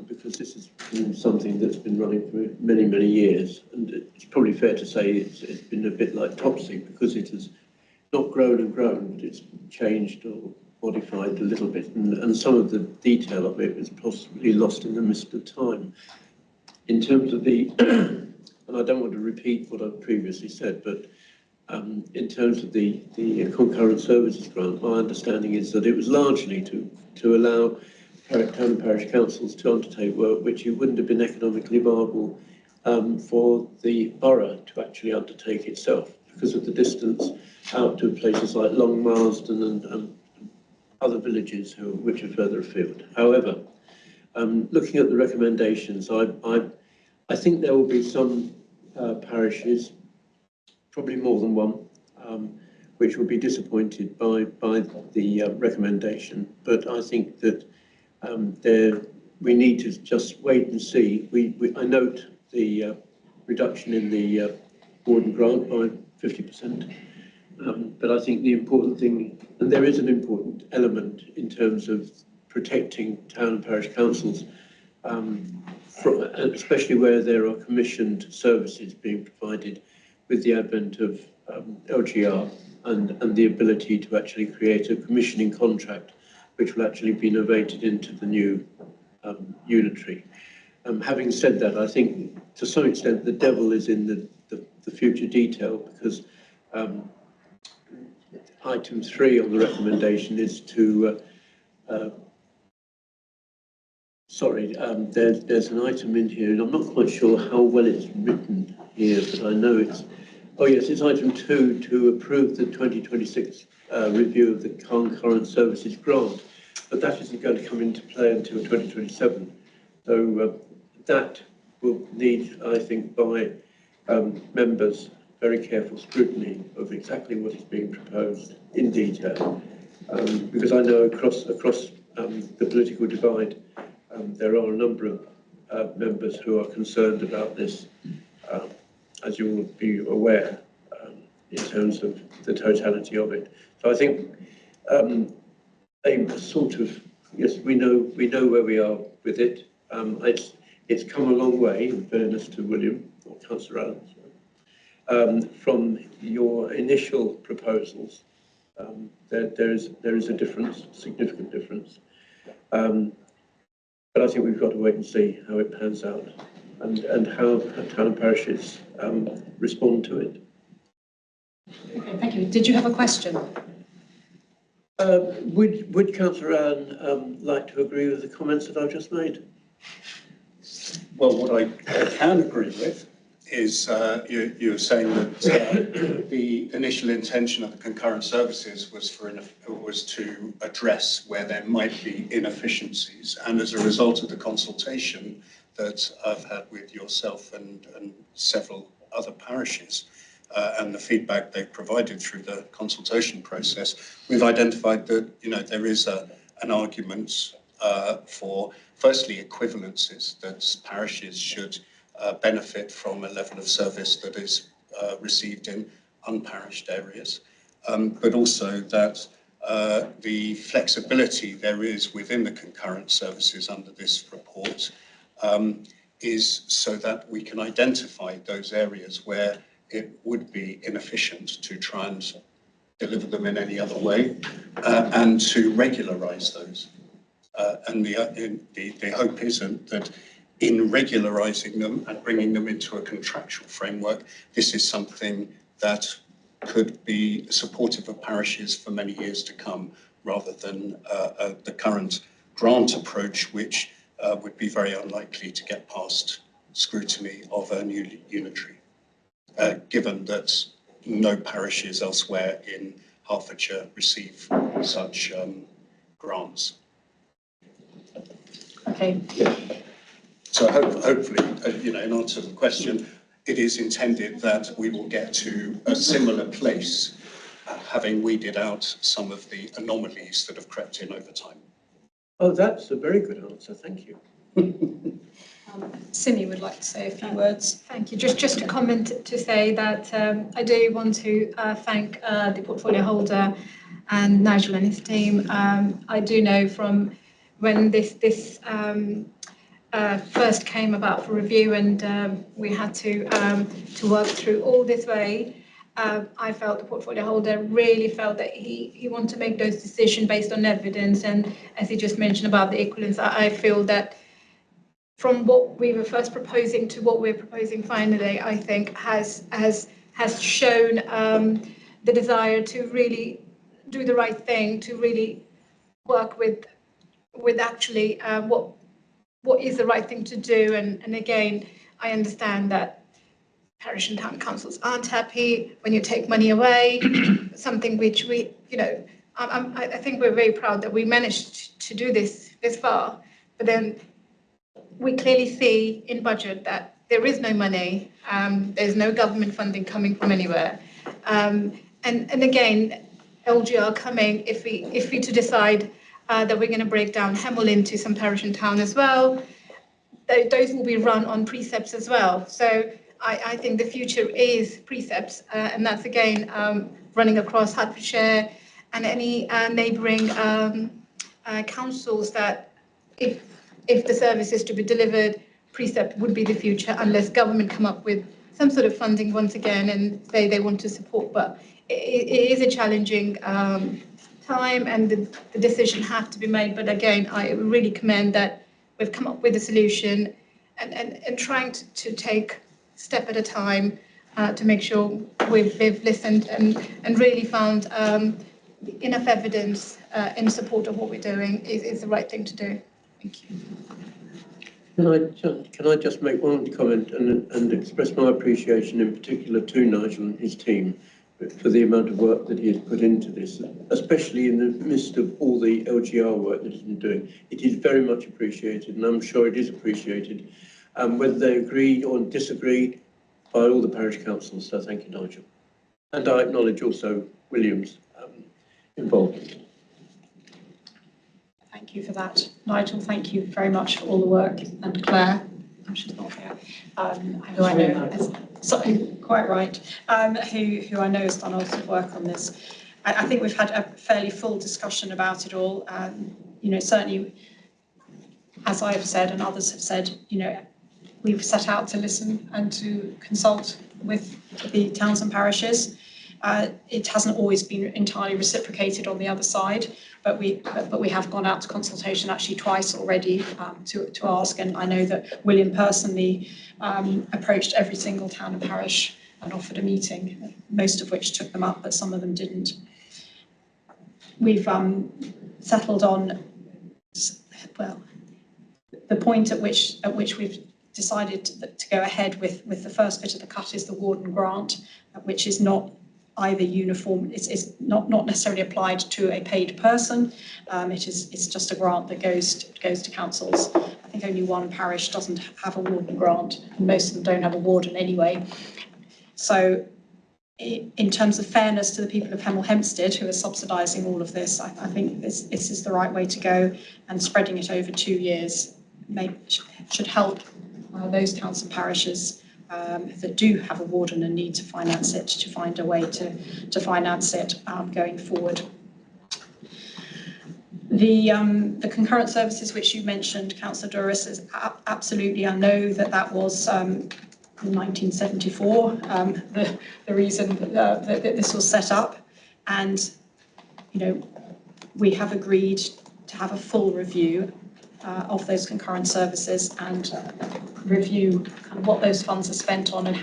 because this has been something that's been running for many, many years, and it's probably fair to say it's been a bit like Topsy, because it has not grown and grown, but it's changed or modified a little bit, and some of the detail of it is possibly lost in the mist of time. In terms of the, and I don't want to repeat what I've previously said, but in terms of the concurrent services grant, my understanding is that it was largely to allow town and parish councils to undertake work which it wouldn't have been economically viable for the borough to actually undertake itself, because of the distance out to places like Long Marsden and other villages which are further afield. However, looking at the recommendations, I think there will be some parishes, probably more than one, which will be disappointed by the recommendation. But I think that we need to just wait and see. I note the reduction in the Warden grant by 50%. But I think the important thing, and there is an important element in terms of protecting town and parish councils, especially where there are commissioned services being provided with the advent of LGR and the ability to actually create a commissioning contract which will actually be novated into the new unitary. Having said that, I think to some extent the devil is in the future detail, because item 3 on the recommendation is to there's an item in here, and I'm not quite sure how well it's written here, but I know it's, it's item 2 to approve the 2026 review of the concurrent services grant, but that isn't going to come into play until 2027. So that will need, I think, by members very careful scrutiny of exactly what is being proposed in detail, because I know across the political divide there are a number of members who are concerned about this, as you will be aware, in terms of the totality of it. So I think a sort of, yes, we know where we are with it. It's come a long way, in fairness to William or Councillor Allen. From your initial proposals, there is a difference, significant difference. But I think we've got to wait and see how it pans out and how town and parishes respond to it. Okay, thank you. Did you have a question? Would Councillor Allen like to agree with the comments that I've just made? Well, what I can agree with is you're saying that the initial intention of the concurrent services was to address where there might be inefficiencies, and as a result of the consultation that I've had with yourself and several other parishes and the feedback they've provided through the consultation process, we've identified that there is an argument for firstly equivalences, that parishes should benefit from a level of service that is received in unparished areas, but also that the flexibility there is within the concurrent services under this report is so that we can identify those areas where it would be inefficient to try and deliver them in any other way, and to regularise those. And the hope isn't that in regularising them and bringing them into a contractual framework, this is something that could be supportive of parishes for many years to come, rather than the current grant approach, which would be very unlikely to get past scrutiny of a new unitary, given that no parishes elsewhere in Hertfordshire receive such grants. Okay. So hopefully, in answer to the question, it is intended that we will get to a similar place, having weeded out some of the anomalies that have crept in over time. Oh, that's a very good answer, thank you. Simi would like to say a few words. Thank you. Just a comment to say that I do want to thank the portfolio holder and Nigel and his team. I do know from when this first came about for review, and we had to work through all this way. I felt the portfolio holder really felt that he wanted to make those decisions based on evidence, and as he just mentioned about the equivalence, I feel that from what we were first proposing to what we're proposing finally, I think has shown the desire to really do the right thing, to really work with actually what is the right thing to do. And again, I understand that parish and town councils aren't happy when you take money away, something which we, I think we're very proud that we managed to do this far, but then we clearly see in budget that there is no money, there's no government funding coming from anywhere. And again, LGR coming, if we to decide that we're going to break down Hemel into some parish and town as well. Those will be run on precepts as well. So I think the future is precepts, and that's again running across Hertfordshire and any neighbouring councils that if the service is to be delivered, precept would be the future unless government come up with some sort of funding once again and say they want to support. But it is a challenging time and the decision has to be made. But again, I really commend that we've come up with a solution and trying to take step at a time to make sure we've listened and really found enough evidence in support of what we're doing is the right thing to do. Thank you. Can I just make one comment and express my appreciation in particular to Nigel and his team for the amount of work that he has put into this, especially in the midst of all the LGR work that he's been doing. It is very much appreciated, and I'm sure it is appreciated, whether they agree or disagree, by all the parish councils. So thank you, Nigel. And I acknowledge also William's involvement. Thank you for that. Nigel, thank you very much for all the work. And Claire, she's not here, who I know is, sorry, quite right, who I know has done a lot of work on this. I think we've had a fairly full discussion about it all. You know, certainly, as I've said and others have said, you know, we've set out to listen and to consult with the towns and parishes. It hasn't always been entirely reciprocated on the other side, but we have gone out to consultation actually twice already to ask, and I know that William personally approached every single town and parish and offered a meeting, most of which took them up, but some of them didn't. We've settled on, well, the point at which we've decided to go ahead with the first bit of the cut is the warden grant, which is not either uniform, it's not necessarily applied to a paid person. It's just a grant that goes to councils. I think only one parish doesn't have a warden grant, and most of them don't have a warden anyway. So in terms of fairness to the people of Hemel Hempstead who are subsidising all of this, I think this is the right way to go, and spreading it over 2 years should help those towns and parishes that do have a warden and need to finance it, to find a way to finance it going forward. The concurrent services which you mentioned, Councillor Duris, is absolutely, I know that was in 1974, the reason that this was set up, and you know, we have agreed to have a full review of those concurrent services and review kind of what those funds are spent on and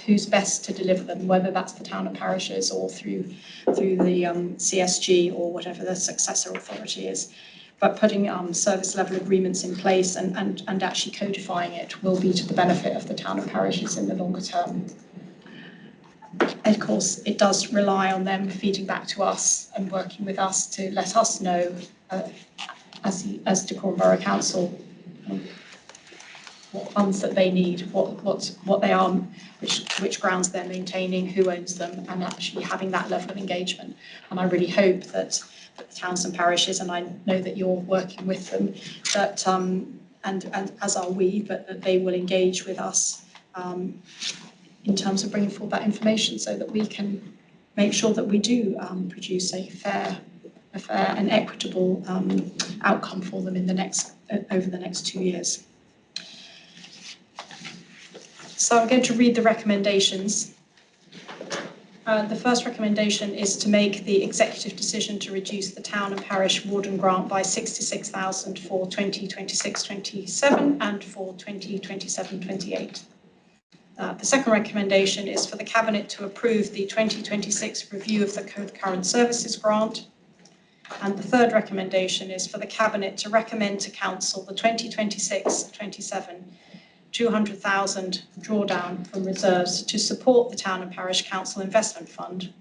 who's best to deliver them, whether that's the town and parishes or through the CSG or whatever the successor authority is. But putting service level agreements in place and actually codifying it will be to the benefit of the town and parishes in the longer term. Of course, it does rely on them feeding back to us and working with us to let us know as Dacorum Borough Council, what funds that they need, what they are, which grounds they're maintaining, who owns them, and actually having that level of engagement. And I really hope that the towns and parishes, and I know that you're working with them, that and as are we, but that they will engage with us in terms of bringing forward that information so that we can make sure that we do produce a fair and equitable outcome for them over the next 2 years. So I'm going to read the recommendations. The first recommendation is to make the executive decision to reduce the town and parish warden grant by 66,000 for 2026-27 and for 2027-28. The second recommendation is for the Cabinet to approve the 2026 review of the concurrent services grant. And the third recommendation is for the Cabinet to recommend to Council the 2026-27 200,000 drawdown from reserves to support the Town and Parish Council Investment Fund,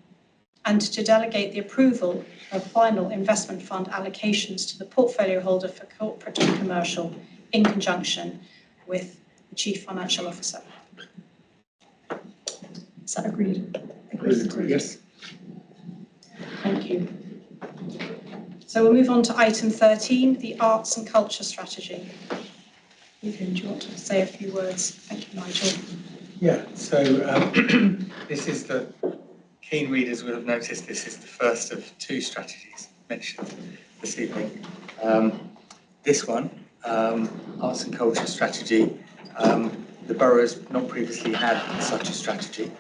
and to delegate the approval of final investment fund allocations to the portfolio holder for corporate and commercial in conjunction with the Chief Financial Officer. Is that agreed? Yes. Thank you. So we'll move on to item 13, the arts and culture strategy. Ethan, do you want to say a few words? Thank you, Nigel. Yeah, so this is the, keen readers will have noticed this is the first of two strategies mentioned this evening. This one, arts and culture strategy, the borough has not previously had such a strategy,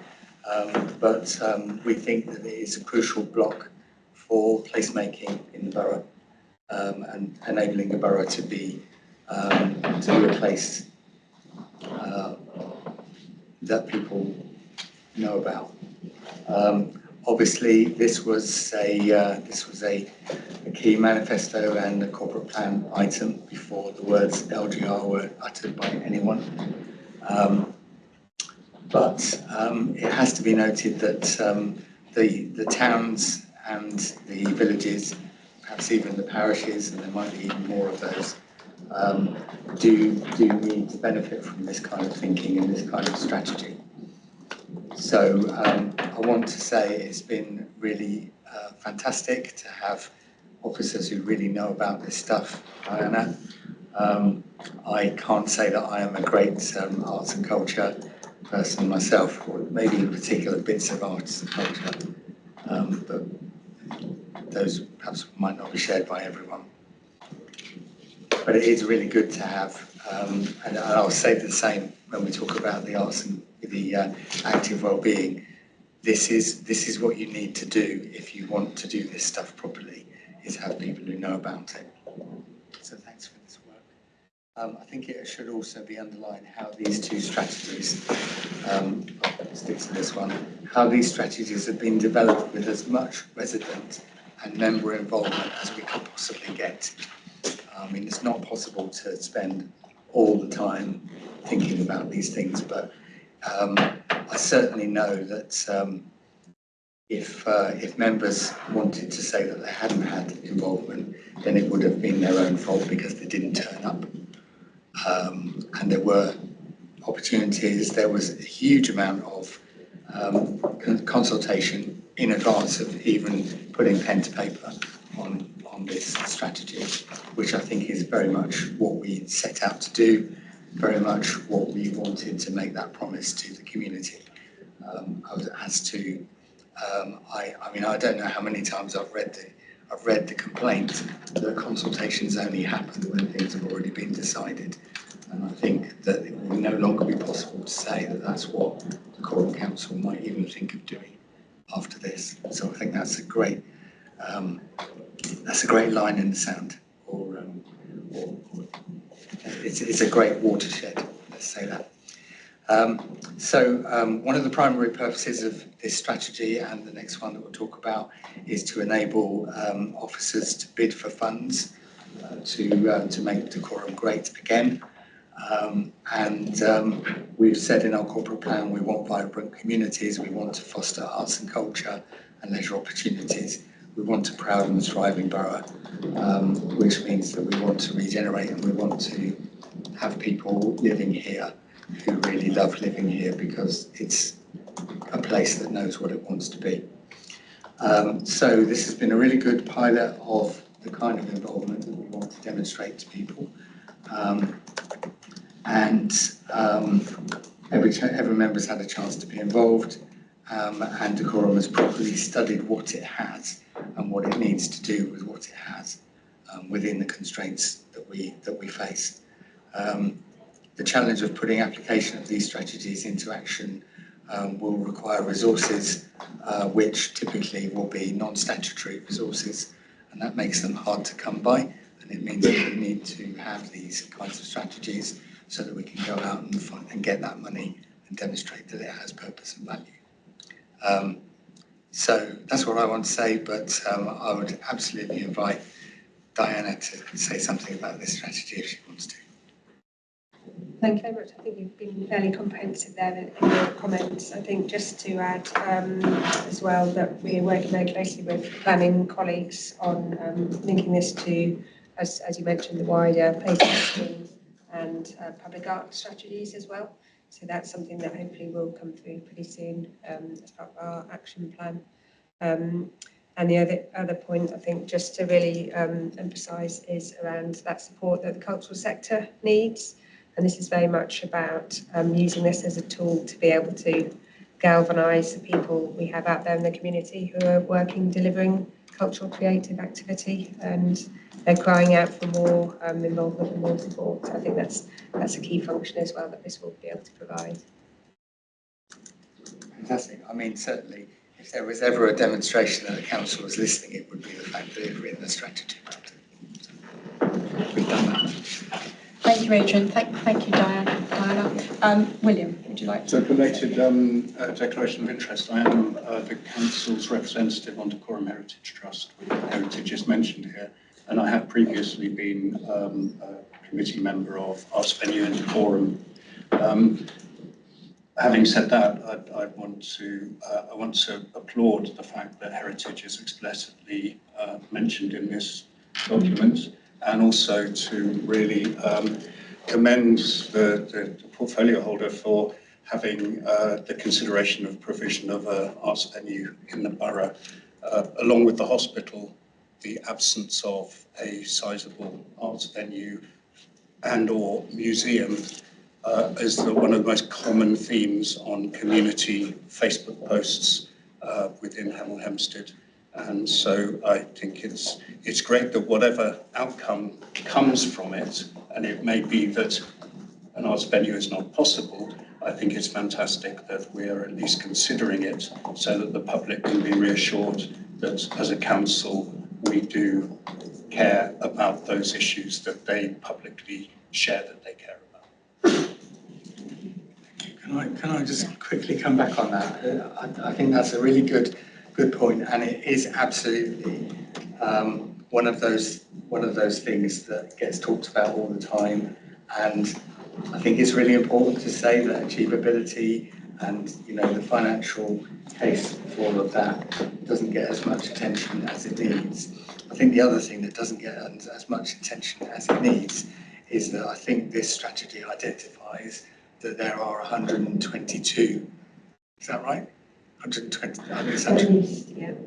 but we think that it is a crucial block for placemaking in the borough and enabling the borough to be a place that people know about. Obviously, this was a key manifesto and a corporate plan item before the words LGR were uttered by anyone. But it has to be noted that the towns and the villages, perhaps even the parishes, and there might be even more of those, do need to benefit from this kind of thinking and this kind of strategy. So I want to say it's been really fantastic to have officers who really know about this stuff. Diana, I can't say that I am a great arts and culture person myself, or maybe in particular bits of arts and culture, but those perhaps might not be shared by everyone. But it is really good to have, and I'll say the same when we talk about the arts and the active well-being. This is what you need to do if you want to do this stuff properly, is have people who know about it. So thanks for this work. I think it should also be underlined how these two strategies, I'll stick to this one, how these strategies have been developed with as much resident and member involvement as we could possibly get. I mean, it's not possible to spend all the time thinking about these things, but I certainly know that if members wanted to say that they hadn't had involvement, then it would have been their own fault because they didn't turn up. And there were opportunities, there was a huge amount of consultation in advance of even putting pen to paper on this strategy, which I think is very much what we set out to do, very much what we wanted to make that promise to the community. I mean, I don't know how many times I've read the complaint that consultations only happen when things have already been decided. And I think that it will no longer be possible to say that that's what the Coral Council might even think of doing after this. So I think that's a great line in the sand, or it's a great watershed. Let's say that. One of the primary purposes of this strategy, and the next one that we'll talk about, is to enable officers to bid for funds to make decorum great again. We've said in our corporate plan we want vibrant communities, we want to foster arts and culture and leisure opportunities. We want a proud and thriving borough, which means that we want to regenerate and we want to have people living here who really love living here because it's a place that knows what it wants to be. So this has been a really good pilot of the kind of involvement that we want to demonstrate to people. Every member's had a chance to be involved, and Decorum has properly studied what it has and what it needs to do with what it has within the constraints that we face. The challenge of putting application of these strategies into action will require resources which typically will be non-statutory resources, and that makes them hard to come by, and it means that we need to have these kinds of strategies so that we can go out and get that money and demonstrate that it has purpose and value. So that's what I want to say, but I would absolutely invite Diana to say something about this strategy if she wants to. Thank you very much. I think you've been fairly comprehensive there in your comments. I think just to add as well that we're working very closely with planning colleagues on linking this to, as you mentioned, the wider placement scheme and public art strategies as well. So that's something that hopefully will come through pretty soon as part of our action plan. And the other point, I think, just to really emphasise is around that support that the cultural sector needs. And this is very much about using this as a tool to be able to galvanise the people we have out there in the community who are working, delivering cultural creative activity, and they're crying out for more involvement and more support. So I think that's a key function as well that this will be able to provide. Fantastic. I mean, certainly, if there was ever a demonstration that the council was listening, it would be the fact that they've written the strategy about it. So we've done that. Thank you, Adrian. Thank you, Diana. William, would you like to? So, related declaration of interest. I am the council's representative on Decorum Heritage Trust, with heritage is mentioned here, and I have previously been a committee member of Arts Venue and Decorum. Having said that, I want to applaud the fact that heritage is explicitly mentioned in this document, and also to really commend the portfolio holder for having the consideration of provision of an arts venue in the borough, along with the hospital, the absence of a sizable arts venue and or museum is one of the most common themes on community Facebook posts within Hemel Hempstead. And so I think it's great that whatever outcome comes from it, and it may be that an arts venue is not possible, I think it's fantastic that we are at least considering it so that the public can be reassured that as a council we do care about those issues that they publicly share that they care about. Can I just quickly come back on that? I think that's a really good point, and it is absolutely one of those things that gets talked about all the time. And I think it's really important to say that achievability and the financial case for all of that doesn't get as much attention as it needs. I think the other thing that doesn't get as much attention as it needs is that I think this strategy identifies that there are 122, is that right? 120,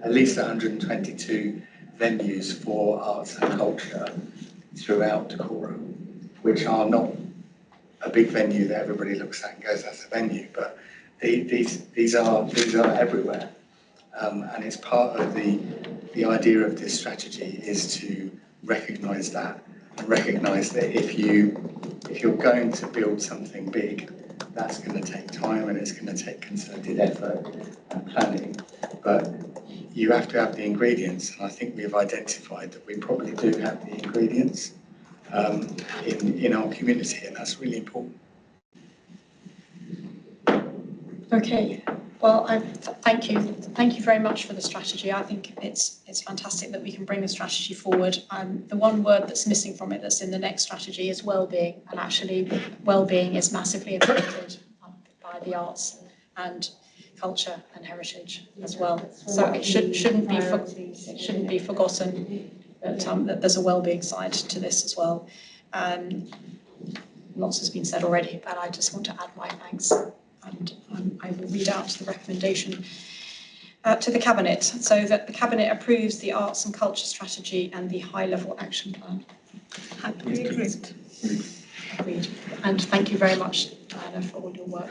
at least 122 venues for arts and culture throughout Decorum, which are not a big venue that everybody looks at and goes, that's a venue, but these are everywhere. And it's part of the idea of this strategy is to recognise that, and recognise that if you're going to build something big, that's going to take time and it's going to take concerted effort and planning. But you have to have the ingredients, and I think we've identified that we probably do have the ingredients in our community, and that's really important. Okay, well, thank you very much for the strategy. I think it's fantastic that we can bring the strategy forward. The one word that's missing from it that's in the next strategy is well-being, and actually well-being is massively impacted by the arts and culture and heritage as well. So it shouldn't be forgotten that there's a well-being side to this as well. Lots has been said already, but I just want to add my thanks. And I will read out the recommendation to the Cabinet, so that the Cabinet approves the Arts and Culture Strategy and the High-Level Action Plan. Agreed. And thank you very much, Diana, for all your work.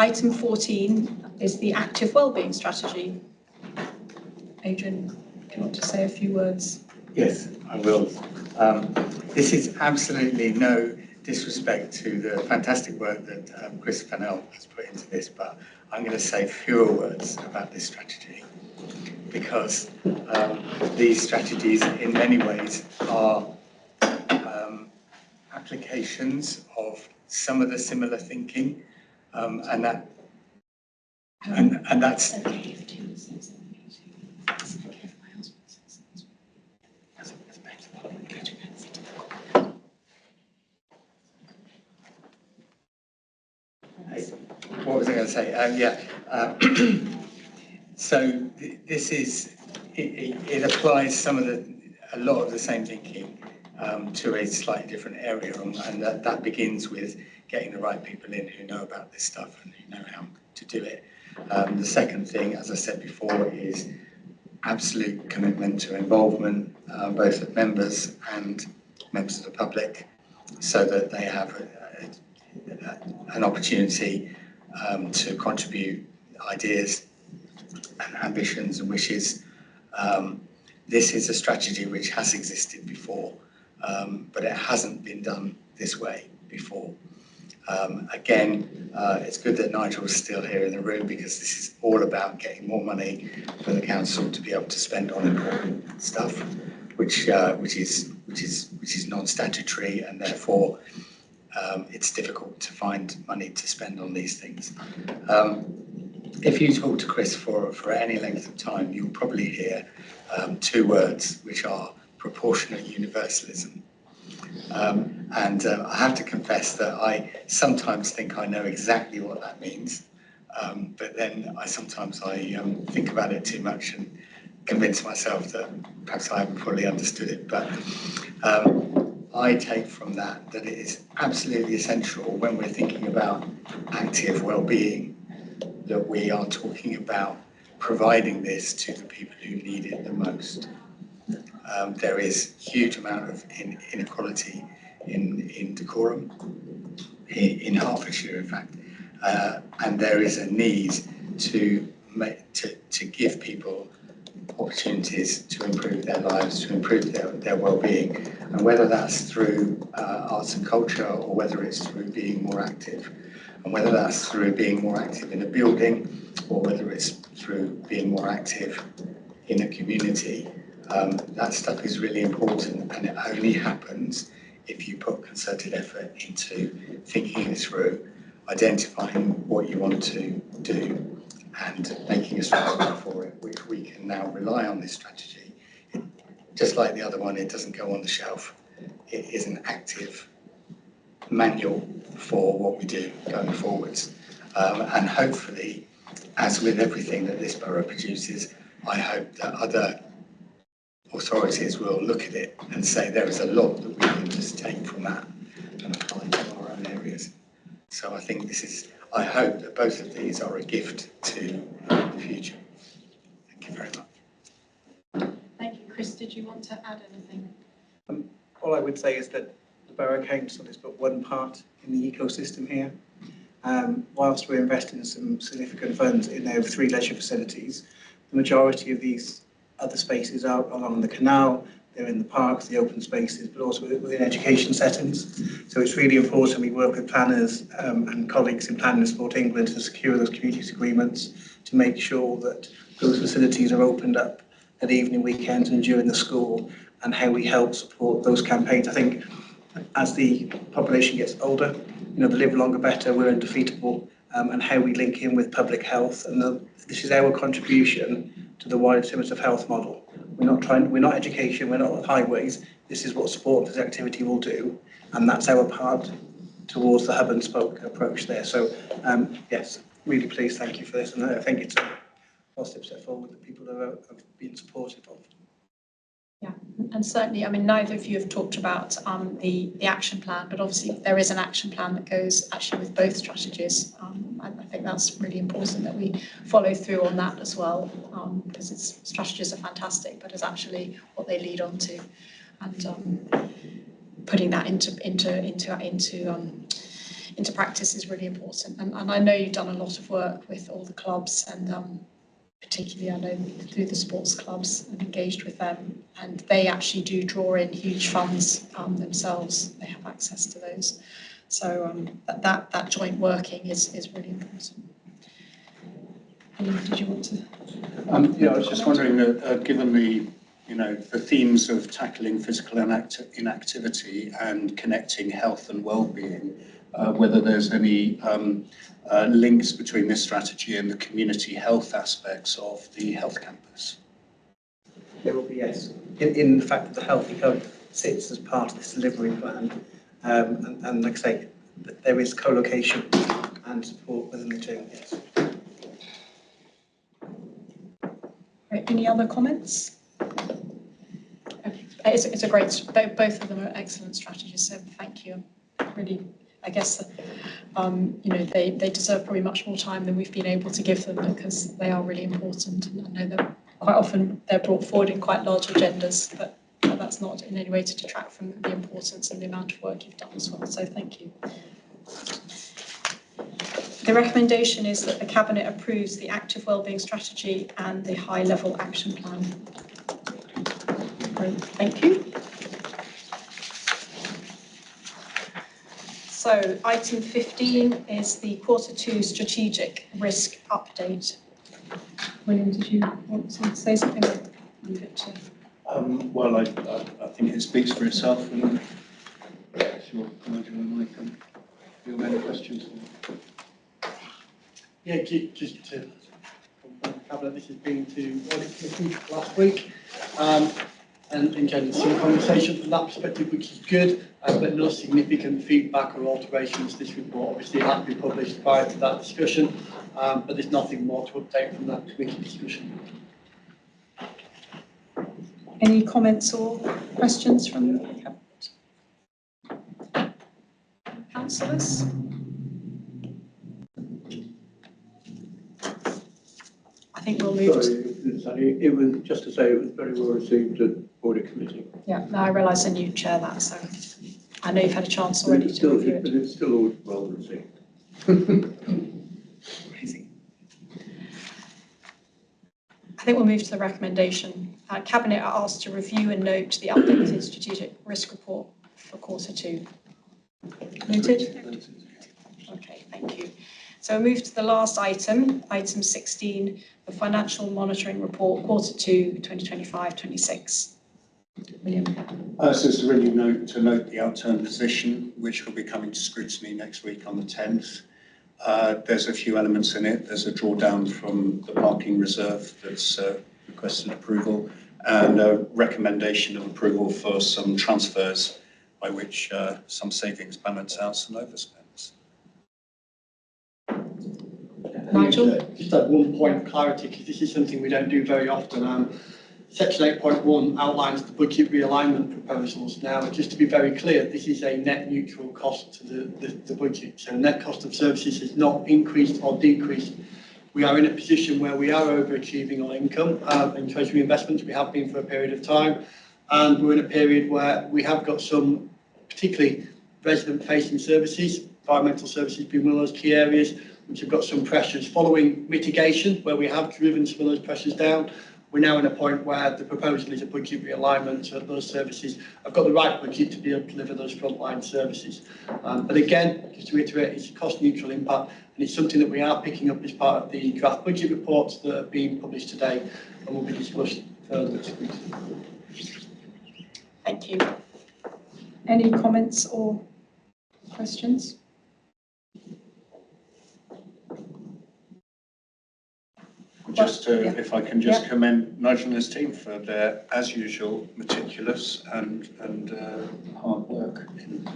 Item 14 is the Active Wellbeing Strategy. Adrian, do you want to say a few words? Yes, I will. This is absolutely no disrespect to the fantastic work that Chris Fennell has put into this, but I'm going to say fewer words about this strategy, because these strategies in many ways are applications of some of the similar thinking, and that's what was I going to say? So this is it applies a lot of the same thinking to a slightly different area, and that begins with getting the right people in who know about this stuff and who know how to do it. The second thing, as I said before, is absolute commitment to involvement, both of members and members of the public, so that they have an opportunity to contribute ideas and ambitions and wishes. This is a strategy which has existed before, but it hasn't been done this way before. Again, it's good that Nigel is still here in the room, because this is all about getting more money for the council to be able to spend on important stuff, which is non-statutory, and therefore it's difficult to find money to spend on these things. If you talk to Chris for any length of time, you'll probably hear two words, which are proportionate universalism. And I have to confess that I sometimes think I know exactly what that means, but then I think about it too much and convince myself that perhaps I haven't fully understood it. But I take from that it is absolutely essential when we're thinking about active well-being that we are talking about providing this to the people who need it the most. There is a huge amount of inequality in decorum, in Hertfordshire in fact, and there is a need to give people opportunities to improve their lives, to improve their well-being, and whether that's through arts and culture, or whether it's through being more active, and whether that's through being more active in a building, or whether it's through being more active in a community. That stuff is really important, and it only happens if you put concerted effort into thinking it through, identifying what you want to do, and making a strategy for it, which we can now rely on this strategy. Just like the other one, it doesn't go on the shelf. It is an active manual for what we do going forwards. And hopefully, as with everything that this borough produces, I hope that other authorities will look at it and say there is a lot that we can just take from that and apply to our own areas. So I think I hope that both of these are a gift to the future. Thank you very much. Thank you. Chris, did you want to add anything? All I would say is that the Borough Council is but one part in the ecosystem here. Whilst we're investing some significant funds in over 3 leisure facilities, the majority of these other spaces are along the canal, they're in the parks, the open spaces, but also within education settings. So it's really important we work with planners and colleagues in Planning and Sport England to secure those communities agreements, to make sure that those facilities are opened up at evening, weekends and during the school, and how we help support those campaigns. I think as the population gets older, the live longer better, we're undefeatable, and how we link in with public health, and this is our contribution to the wider Timoth of Health model. We're not education, we're not highways. This is what sport and activity will do, and that's our part towards the hub and spoke approach there. So yes, really pleased, thank you for this, and I think it's a positive step forward that people have been supportive of. Yeah, and certainly, neither of you have talked about the action plan, but obviously there is an action plan that goes actually with both strategies. I think that's really important that we follow through on that as well, because strategies are fantastic, but it's actually what they lead on to, and putting that into practice is really important. And I know you've done a lot of work with all the clubs, and particularly I know through the sports clubs, and engaged with them, and they actually do draw in huge funds themselves. They have access to those. So that joint working is really important. Did you want to? Yeah, I was just wondering, given the themes of tackling physical inactivity and connecting health and well-being, whether there's any links between this strategy and the community health aspects of the health campus? There will be, yes. In the fact that the Healthy Hub sits as part of this delivery plan, and like I say, there is co-location and support within the two, yes. Right, any other comments? Okay. It's a great, both of them are excellent strategies, so thank you. Really, I guess they deserve probably much more time than we've been able to give them because they are really important. And I know that quite often they're brought forward in quite large agendas, but that's not in any way to detract from the importance and the amount of work you've done as well. So thank you. The recommendation is that the Cabinet approves the active wellbeing strategy and the high-level action plan. Great, thank you. So item 15 is the Q2 strategic risk update. William, did you want to say something? Or leave it to... Well, I think it speaks for itself, and sure, Nigel and I can field any questions. Yeah, just to Cabinet, this has been to Audit Committee last week, and again, some conversation from that perspective, which is good, but no significant feedback or alterations to this report. Obviously, it had to be published prior to that discussion, but there's nothing more to update from that committee discussion. Any comments or questions from the Cabinet? Councillors? I think we'll move Sorry, it was just to say it was very well received at Audit Committee. Yeah, no, I realise I knew chair that, so I know you've had a chance already to review it. But it's still all well received. Amazing. I think we'll move to the recommendation. Cabinet are asked to review and note the updated strategic risk report for Q2. Noted? Okay, thank you. So we'll move to the last item, item 16, the financial monitoring report, Q2 2025-26. William. So it's really to note the outturn position, which will be coming to scrutiny next week on the 10th. There's a few elements in it. There's a drawdown from the parking reserve that's requested approval, and a recommendation of approval for some transfers by which some savings balance out some overspends. Nigel? Just add one point of clarity, because this is something we don't do very often. Section 8.1 outlines the budget realignment proposals. Now, just to be very clear, this is a net neutral cost to the budget. So net cost of services has not increased or decreased. We are in a position where we are overachieving on income and treasury investments. We have been for a period of time. And we're in a period where we have got some, particularly resident-facing services, environmental services being one of those key areas, which have got some pressures. Following mitigation, where we have driven some of those pressures down, we're now in a point where the proposal is a budget realignment, so those services have got the right budget to be able to deliver those frontline services. But again, just to reiterate, it's a cost neutral impact, and it's something that we are picking up as part of the draft budget reports that are being published today and will be discussed further this week. Thank you. Any comments or questions? Just if I can just commend Nigel and his team for their, as usual, meticulous and hard work in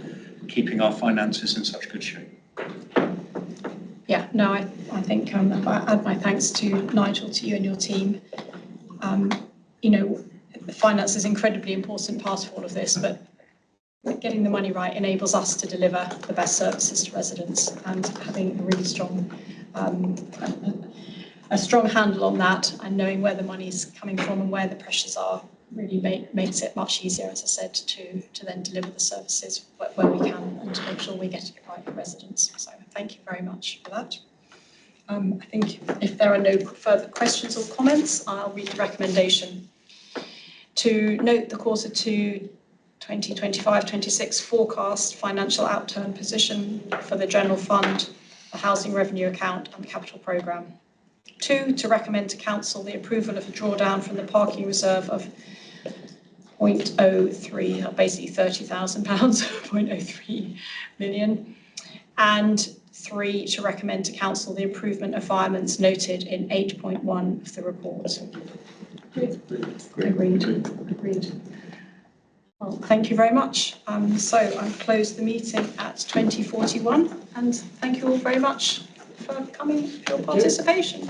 keeping our finances in such good shape. Yeah, no, I think I add my thanks to Nigel, to you and your team. Finance is an incredibly important part of all of this, but getting the money right enables us to deliver the best services to residents, and having a really strong handle on that and knowing where the money's coming from and where the pressures are really makes it much easier, as I said, to then deliver the services where we can and to make sure we get it right for residents. So thank you very much for that. I think if there are no further questions or comments, I'll read the recommendation. To note the Q2 2025-26 forecast financial outturn position for the General Fund, the Housing Revenue Account and the Capital Programme. 2, to recommend to Council the approval of a drawdown from the parking reserve of 0.03, basically £30,000, 0.03 million. And 3, to recommend to Council the improvement of environments noted in 8.1 of the report. Agreed. Well, thank you very much. So I've closed the meeting at 20:41, and thank you all very much for coming, for your participation.